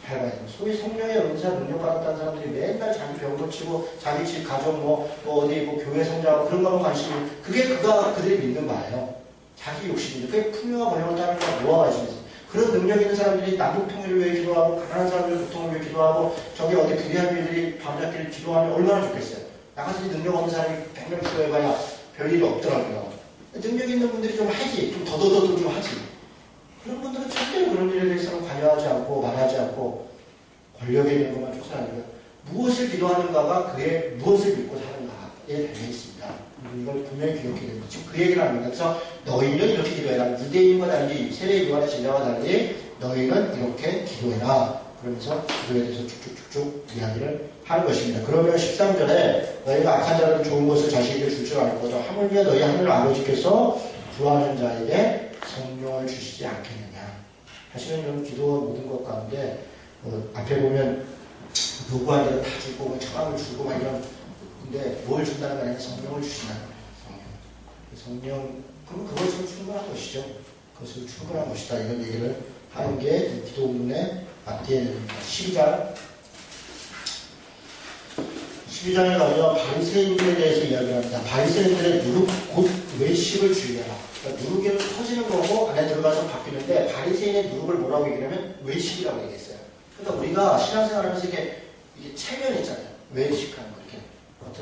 봐야 돼요. 소위 성령의 은사 능력 받았다는 사람들이 맨날 자기 병 고치고 자기 집 가정 어디 교회 성장하고 그런 거만 관심이 그게 그들이 믿는 바예요. 자기 욕심인데 그게 풍요와 번영을 따르는 거 뭐가 관심이 있어요. 그런 능력 있는 사람들이 남북 통일을 위해 기도하고 가난한 사람들 고통을 위해 기도하고 저기 어디 귀한 일들이 밤낮길 기도하면 얼마나 좋겠어요. 나가서 능력 없는 사람이 100명 기도해봐야 별일이 없더라고요. 능력 있는 분들이 좀 하지. 좀 더더더더 좀 하지. 그런 분들은 절대로 그런 일에 대해서는 관여하지 않고 말하지 않고 권력에 있는 것만 쫓아내는 거예요. 무엇을 기도하는가가 그의 무엇을 믿고 사는가에 달려 있습니다. 이걸 분명히 기억해야 됩니다. 지금 그 얘기를 합니다. 그래서 너희는 이렇게 기도해라. 유대인과 달리 세례 요한의 제자와 달리 너희는 이렇게 기도해라. 그러면서 기도에 대해서 쭉쭉쭉쭉 이야기를 하는 것입니다. 그러면 13절에 너희가 악한 자들은 좋은 것을 자식에게 줄 줄 알거든 하물며 너희 하늘 아버지께서 구하는 자에게 성령을 주시지 않겠느냐. 사실은 이런 기도와 모든 것 가운데 앞에 보면 누구한 대로 다 주고 뭐 청함을 주고 막 이런 근데 뭘 준다는 게 아니라 성령을 주신다는 거예요. 성령 그럼 그것은 충분한 것이죠. 그것은 충분한 것이다. 이런 얘기를 하는 게 기도문의 앞뒤에 12장에 가면 바리새인들에 대해서 이야기합니다. 바리새인들의 누룩 곧 외식을 주의하라. 그러니까 누룩에는 터지는 거고 안에 들어가서 바뀌는데 바리새인의 누룩을 뭐라고 얘기하면 외식이라고 얘기했어요. 그러니까 우리가 신앙생활하면서 이게 체면 있잖아요. 외식하는 거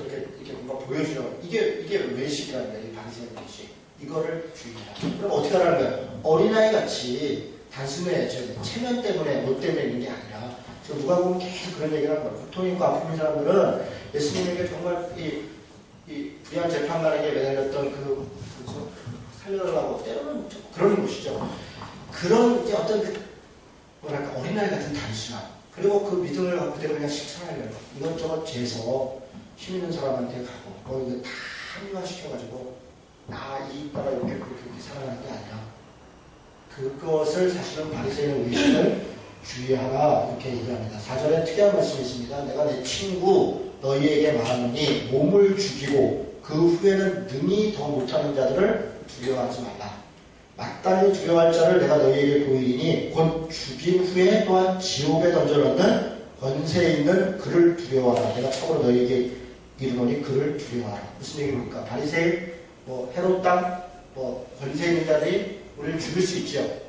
이렇게 뭔가 보여주려고 이게 외식이라는 거예요. 이 바리새인 외식. 이거를 주의해라. 그럼 어떻게 하라는 거예요? 어린아이 같이 단순해 체면 때문에 뭐 때문에 있는 게 아니라 지금 누가 보면 계속 그런 얘기를 하는 거예요. 고통 있고 아픈 사람들은 예수님에게 정말 이 불의한 재판관에게 매달렸던 그죠? 살려달라고 때로는 그런 것이죠. 그런 이제 어떤 뭐랄까 어린아이 같은 단순함 그리고 그 믿음을 갖고 내가 그냥 실천하려고 이것저것 재서 힘 있는 사람한테 가고 이거 다 합리화시켜가지고 이익 따라 이렇게 살아가는 게 아니라 그것을 사실은 바리새인의 의식을 주의하라 이렇게 얘기합니다. 4절에 특이한 말씀이 있습니다. 내가 내 친구 너희에게 말하노니 몸을 죽이고 그 후에는 능히 더 못하는 자들을 두려워하지 말라. 마땅히 두려워할 자를 내가 너희에게 보이리니 곧 죽인 후에 또한 지옥에 던져넣는 권세 있는 그를 두려워하라. 내가 참으로 너희에게 이르노니 그를 두려워하라. 무슨 얘기입니까? 바리새인, 헤롯 땅, 권세 있는 자들이 우리를 죽일 수 있죠.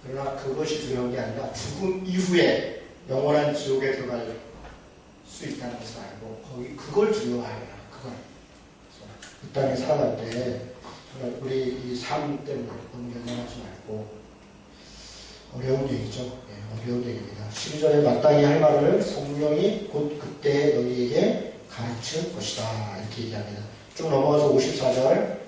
그러나 그것이 두려운 게 아니라 죽음 이후에 영원한 지옥에 들어갈 수 있다는 것을 알고 그걸 두려워하라. 그걸 이 땅에 살아갈 때 우리 이 삶 때문에 너무 연연하지 말고 어려운 얘기죠. 어려운 얘기입니다. 12절에 마땅히 할 말을 성령이 곧 그때 너희에게 가르칠 것이다. 이렇게 얘기합니다. 쭉 넘어가서 54절.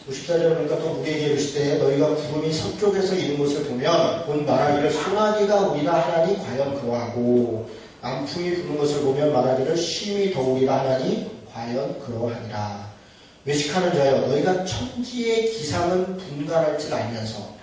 54절에 보니까 또 우리에게 이르시되 너희가 구름이 서쪽에서 이른 것을 보면 곧 말하기를 소나기가 오리라 하나니 과연 그러하고 남풍이 부는 것을 보면 말하기를 심히 더우리라 하나니 과연 그러하니라. 외식하는 자여 너희가 천지의 기상은 분간할 줄 알면서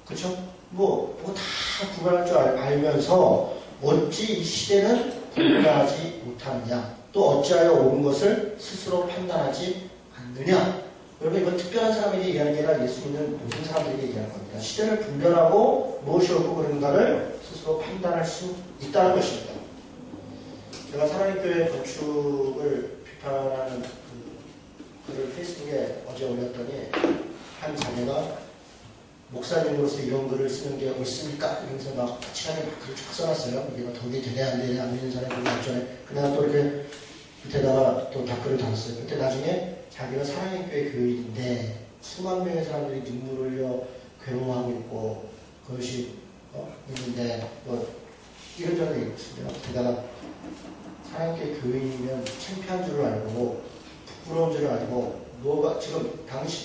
그쵸? 다 분간할 줄 알면서 어찌 이 시대는 분간하지 못하느냐 또 어찌하여 옳은 것을 스스로 판단하지 않느냐. 여러분 이건 특별한 사람에게 얘기하는 게 아니라 예수 믿는 모든 사람들에게 얘기하는 겁니다. 시대를 분별하고 무엇이 옳고 그른가를 스스로 판단할 수 있다는 것입니다. 제가 사랑의 교회 건축을 비판하는 글을 페이스북에 어제 올렸더니 한 자매가 목사님으로서 이런 글을 쓰는 게 옳습니까? 이러면서 막 시간에 막 글을 쭉 써놨어요. 이게 막 덕이 되네 안 되네 안 믿는 사람이 보기 전에 그냥 또 이렇게 밑에다가 또 댓글을 달았어요. 그때 나중에 자기가 사랑의 교회 교인인데 수만 명의 사람들이 눈물을 흘려 괴로워하고 있고 그것이 있는데 이런저런 얘기 있습니다. 게다가 사랑의 교회 교인이면 창피한 줄을 알고 부끄러운 줄을 알고 지금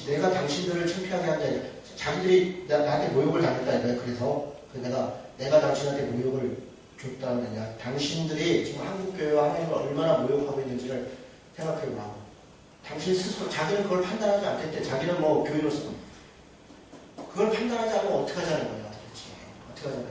내가 당신들을 창피하게 한 게 아니라 자기들이 나한테 모욕을 당했다 이거예요. 그래서 내가 당신한테 모욕을 줬다느냐 당신들이 지금 한국교회와 하나님을 얼마나 모욕하고 있는지를 생각해보라고. 당신 스스로 자기는 그걸 판단하지 않겠대. 자기는 교인으로서 그걸 판단하지 않으면 어떻게 하자는 거예요. 도대체 어떻게 하자는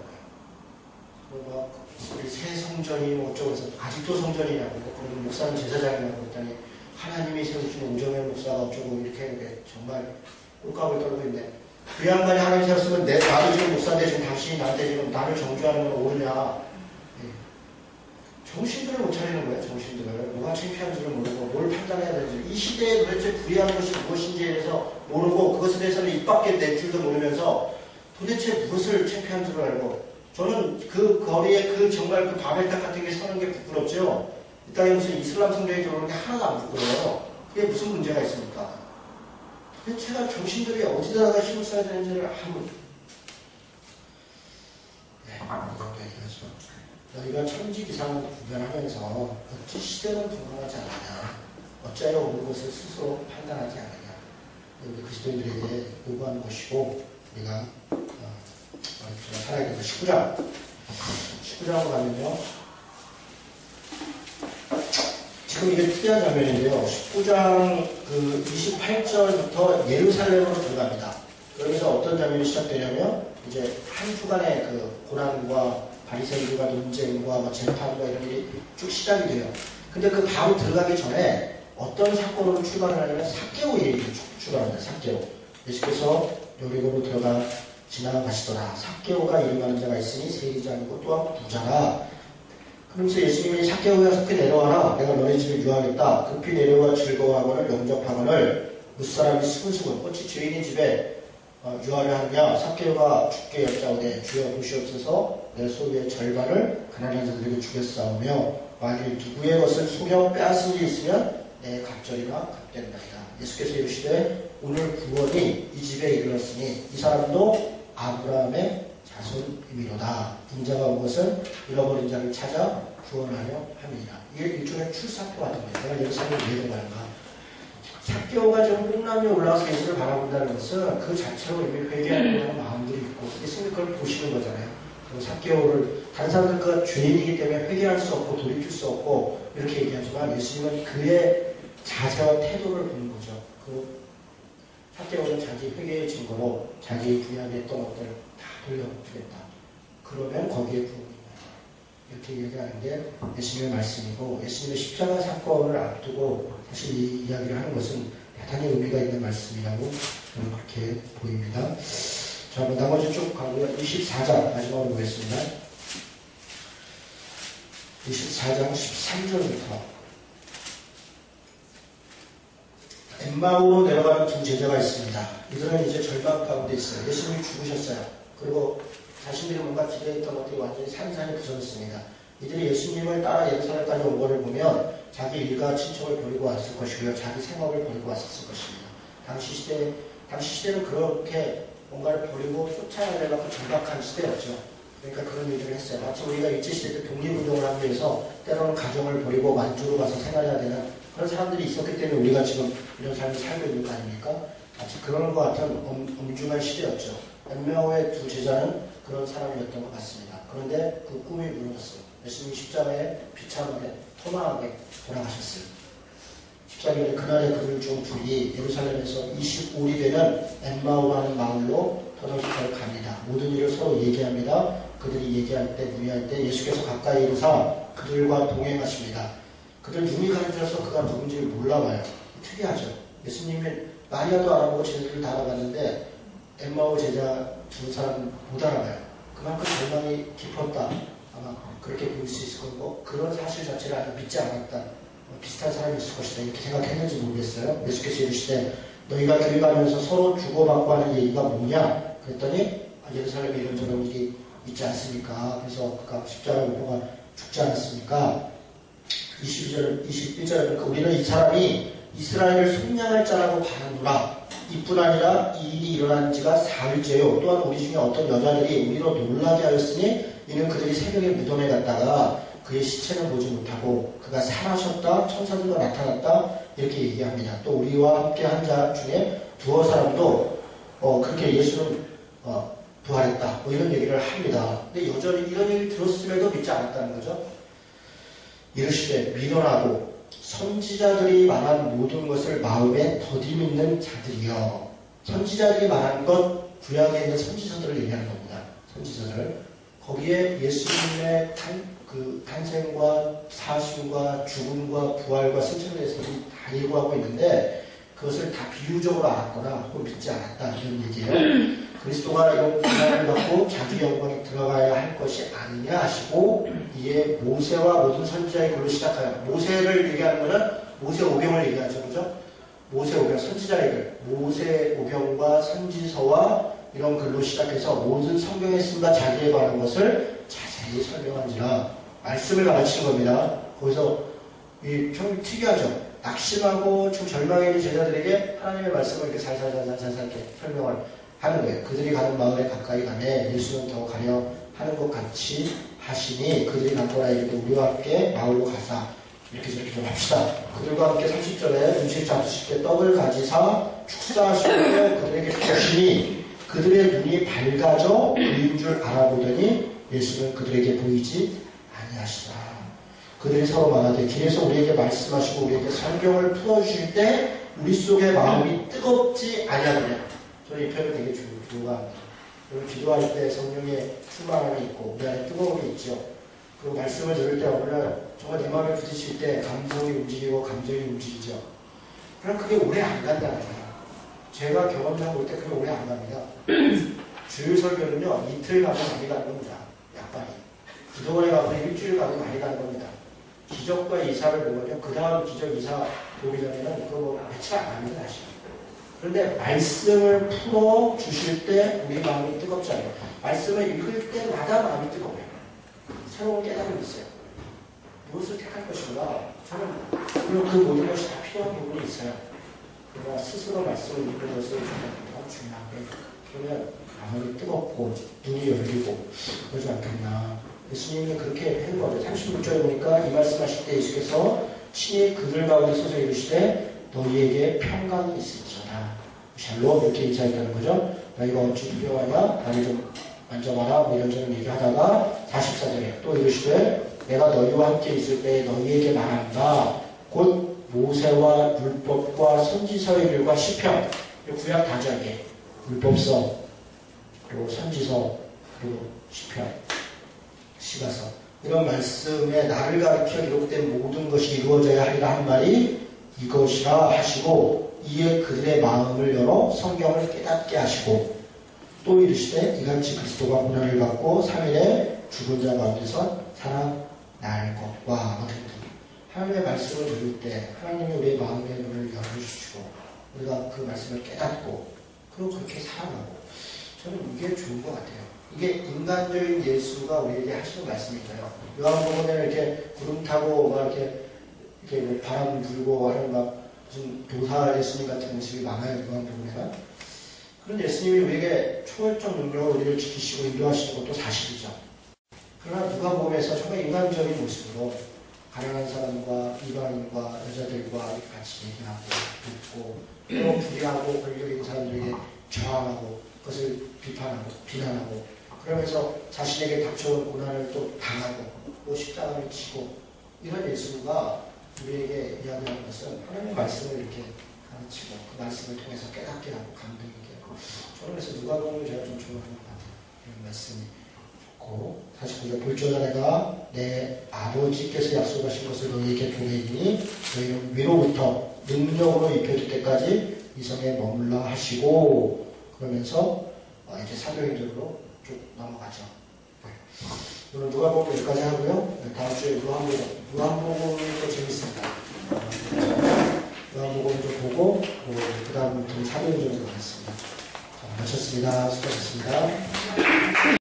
거예요. 우리 새 성전이 어쩌고 해서 아직도 성전이냐고 그리고 목사는 제사장이라고 했더니 하나님이 세우신 오정현 목사가 어쩌고 이렇게 정말 꼴값을 떨고 있는데 그 양반이 하나님 세웠으면 나도 지금 목사인데 지금 당신이 나한테 지금 나를 정죄하는 건 옳으냐. 정신들을 못 차리는 거예요. 정신들을. 뭐가 창피한지를 모르고 뭘 판단해야 되는지 이 시대에 도대체 불의한 것이 무엇인지에 대해서 모르고 그것에 대해서는 입 밖에 낼 줄도 모르면서 도대체 무엇을 창피한 줄을 알고 저는 그 거리에 정말 그 바벨탑 같은 게 서는 게 부끄럽죠. 이 땅에 무슨 이슬람 성경이 들어오는 게 하나도 안 부끄러워요. 그게 무슨 문제가 있습니까? 도대체가 정신들이 어디다가 힘을 써야 되는지를 이것도 얘기하죠. 너희가 천지기상을 구별하면서 어찌 시대는 분간하지 않느냐 어찌하여 옳은 것을 스스로 판단하지 않느냐 우리 그리스도인들에게 요구하는 것이고 우리가 살아야 되는 19장으로 가면요 지금 이게 특이한 장면인데요 19장 28절부터 예루살렘으로 들어갑니다. 그러면서 어떤 장면이 시작되냐면 이제 한 주간의 고난과 바리새인들과 논쟁과 재판과 이런 일이 쭉 시작이 돼요. 근데 그 바로 들어가기 전에 어떤 사건으로 출발을 하냐면 삭개오 얘기로 출발합니다. 삭개오. 예수께서 여리고로 지나가시더라. 삭개오가 이름하는 자가 있으니 세리장이고 또한 부자라. 그러면서 예수님이 삭개오야 속히 내려와라. 내가 너네 집에 유하겠다. 급히 내려와 즐거워하거늘 영접하거늘 무사람이 수근수근 어찌 죄인의 집에 유하려 하느냐. 삭개오가 주께 여짜오되 주여 보시옵소서 내 소유의 절반을 가난한 자들에게 주겠사오며 만일 누구의 것을 속여 빼앗은 일 있으면 내 갑절이나 갚된다이다. 예수께서 이르시되 오늘 구원이 이 집에 이르렀으니 이 사람도 아브라함의 자손이미로다. 인자가 온 것은 잃어버린 자를 찾아 구원하려 함이니라. 이게 일종의 출사표 같은 거예요. 내가 예루살렘을 왜 들어가는가. 삭개오가 좀 뽕나무에 올라와서 예수를 바라본다는 것은 그 자체로 이미 회개하려는 마음들이 있고 예수님이 그걸 보시는 거잖아요. 삭개오를 다른 사람들과 죄인이기 때문에 회개할 수 없고 돌이킬 수 없고 이렇게 얘기하지만 예수님은 그의 자세와 태도를 보는 거죠. 그 삭개오는 자기 회개의 증거로 자기 부양에 했던 것들을 다 돌려주겠다. 그러면 거기에 부흥이 있다. 이렇게 얘기하는 게 예수님의 말씀이고 예수님의 십자가 사건을 앞두고 사실 이 이야기를 하는 것은 대단히 의미가 있는 말씀이라고 저는 그렇게 보입니다. 자, 한번 나머지 쭉 가고요. 24장 마지막으로 보겠습니다. 24장 13절부터 엠마오로 내려가는 두 제자가 있습니다. 이들은 이제 절망 가운데 있어요. 예수님이 죽으셨어요. 그리고 자신들이 뭔가 기대했던 것들이 완전히 산산이 부서졌습니다. 이들이 예수님을 따라 예루살렘까지 온 것을 보면 자기 일가 친척을 버리고 왔을 것이고요. 자기 생업을 버리고 왔을 것입니다. 당시 시대는 그렇게 뭔가를 버리고 쫓아야 될 만큼 절박한 시대였죠. 그러니까 그런 일들을 했어요. 마치 우리가 일제시대 때 독립운동을 하기 위해서 때로는 가정을 버리고 만주로 가서 생활해야 되는 그런 사람들이 있었기 때문에 우리가 지금 이런 삶을 살고 있는 거 아닙니까? 마치 그런 것 같은 엄중한 시대였죠. 엠마오의 두 제자는 그런 사람이었던 것 같습니다. 그런데 그 꿈이 무너졌어요. 예수님이 십자가에 비참하게 토마하게 돌아가셨어요. 십자가에 그날의 그들 중 둘이 예루살렘에서 25리 되는 엠마오라는 마을로 터덜터덜 갑니다. 모든 일을 서로 얘기합니다. 그들이 얘기할 때 문의할 때 예수께서 가까이 이르사 그들과 동행하십니다. 그들 눈이 가려져서 그가 누군지 몰라봐요. 특이하죠. 예수님이 마리아도 알아보고 제자들을 다 알아봤는데 엠마오 제자 두 사람 못 알아봐요. 그만큼 절망이 깊었다. 아마 그렇게 보일 수 있을 거고 그런 사실 자체를 아주 믿지 않았다. 비슷한 사람이 있을 것이다. 이렇게 생각했는지 모르겠어요. 예수께서 이르시되 너희가 길 가면서 서로 주고받고 하는 얘기가 뭐냐? 그랬더니 예루살렘에 이런저런 일이 있지 않습니까? 그래서 그가 십자가에 못 박아 죽지 않았습니까? 21절에 보니까 우리는 이 사람이 이스라엘을 속량할 자라고 바라노라. 이뿐 아니라 이 일이 일어난 지가 사흘째요. 또한 우리 중에 어떤 여자들이 우리로 놀라게 하였으니 이는 그들이 새벽에 무덤에 갔다가 그의 시체는 보지 못하고 그가 살아셨다 천사들과 나타났다 이렇게 얘기합니다. 또 우리와 함께 한 자 중에 두어 사람도 그렇게 예수는 부활했다 뭐 이런 얘기를 합니다. 근데 여전히 이런 얘기를 들었음에도 믿지 않았다는 거죠. 이르시되 미련하고 선지자들이 말한 모든 것을 마음에 더디 믿는 자들이여. 선지자들이 말한 것 구약에 있는 선지자들을 얘기하는 겁니다. 선지자들. 거기에 예수님의 탄생과 사심과 죽음과 부활과 승천에 대해서 다 예고하고 있는데 그것을 다 비유적으로 알았거나 혹은 믿지 않았다 이런 얘기예요. 그리스도가 이런 고난을 받고 자기 영광에 들어가야 할 것이 아니냐 하시고 이에 모세와 모든 선지자의 글로 시작하여 모세를 얘기하는 것은 모세 오경을 얘기하죠. 그죠? 모세 오경, 선지자의 글 모세 오경과 선지서와 이런 글로 시작해서 모든 성경에 쓴다 자기에 관한 것을 자세히 설명한지라 말씀을 가르치는 겁니다. 거기서 좀 특이하죠. 낙심하고 좀 절망에 있는 제자들에게 하나님의 말씀을 이렇게 살살살살 이렇게 설명을 하는 거예요. 그들이 가는 마을에 가까이 가매 예수는 더 가려 하는 것 같이 하시니 그들이 갔더라 이르되 우리와 함께 마을로 가사 이렇게 저렇게 좀 합시다. 그들과 함께 30절에 음식 잡수실 때 떡을 가지사 축사하시고 그들에게 주시니 그들의 눈이 밝아져 그인 줄 알아보더니 예수는 그들에게 보이지 아니하시더라. 그들이 서로 말하되 길에서 우리에게 말씀하시고 우리에게 성경을 풀어주실 때 우리 속의 마음이 뜨겁지 아니하느냐. 저는 이 표현을 되게 좋아합니다. 여러분 기도할 때 성령의 충만함이 있고 우리 안에 뜨거움이 있죠. 그리고 말씀을 들을 때 보면 정말 내 마음에 부딪힐 때 감성이 움직이고 감정이 움직이죠. 그럼 그게 오래 안 간다는 거예요. 제가 경험상 볼 때 그게 오래 안 갑니다. 주일 설교는요 이틀 가면 많이 가는 겁니다. 약간이. 기도원에 가면 일주일 가면 많이 가는 겁니다. 기적과 이사를 보면요 그 다음 기적 이사 보기 전에는 그거 며칠 안 갑니다 사실. 그런데 말씀을 풀어 주실 때 우리 마음이 뜨겁지 않아요. 말씀을 읽을 때마다 마음이 뜨거워요. 새로운 깨달음이 있어요. 무엇을 택할 것인가? 저는 물론 그 모든 것이 다 필요한 부분이 있어요. 그러나 스스로 말씀을 읽는 것은 정말 중요한데 그러면 마음이 뜨겁고 눈이 열리고 그러지 않겠나. 예수님이 그렇게 한 거죠. 36절에 보니까 이 말씀하실 때 예수께서 친히 그들 가운데 서서 이르시되 너희에게 평강이 있을지어다. 샬롬 이렇게 인사했다는 거죠. 너희가 어찌 두려워하냐? 나를 좀 만져봐라. 뭐 이런저런 얘기하다가 44절에 또 이르시되 내가 너희와 함께 있을 때 너희에게 말한다. 곧 모세와 율법과 선지서의 글과 시편 구약 다자게 율법서 그리고 선지서 그리고 시편 시가서 이런 말씀에 나를 가르쳐 기록된 모든 것이 이루어져야 하리라 한 말이 이것이라 하시고 이에 그들의 마음을 열어 성경을 깨닫게 하시고 또 이르시되 이같이 그리스도가 고난을 받고 3일에 죽은 자 가운데서 살아날 것과 어떻게 하나님의 말씀을 들을 때 하나님이 우리의 마음의 눈을 열어주시고 우리가 그 말씀을 깨닫고 그리고 그렇게 살아가고 저는 이게 좋은 것 같아요. 이게 인간적인 예수가 우리에게 하시는 말씀이잖아요. 요한복음에는 이렇게 구름 타고 막 이렇게 뭐 바람 불고 하는 막 무슨 도사 예수님 같은 모습이 많아요. 요한복음에는. 그런 예수님이 우리에게 초월적 능력으로 우리를 지키시고 인도하시는 것도 사실이죠. 그러나 누가복음에서 정말 인간적인 모습으로 가난한 사람과 이방인과 여자들과 같이 얘기하고 듣고 또 불의하고 권력 있는 사람들에게 저항하고 그것을 비판하고 비난하고 그러면서 자신에게 닥쳐온 고난을 또 당하고 또 십자가를 지고 이런 예수가 우리에게 이야기하는 것은 하나님의 말씀을 이렇게 가르치고 그 말씀을 통해서 깨닫게 하고 감동있게 하고 저는 그래서 누가복음을 제가 좀 좋아하는 것 같아요. 이런 말씀이 좋고 다시 보자. 볼지어다 내가 내 아버지께서 약속하신 것을 너희에게 보내니 너희는 위로부터 능력으로 입혀질 때까지 이 성에 머물러 하시고 그러면서 이제 사도행전으로 쭉 넘어가죠. 오늘 누가복음 여기까지 하고요. 다음 주에 요한복음도 재밌습니다. 요한복음 좀 보고 그 다음부터 사도행전으로 가겠습니다. 자, 마쳤습니다. 수고하셨습니다.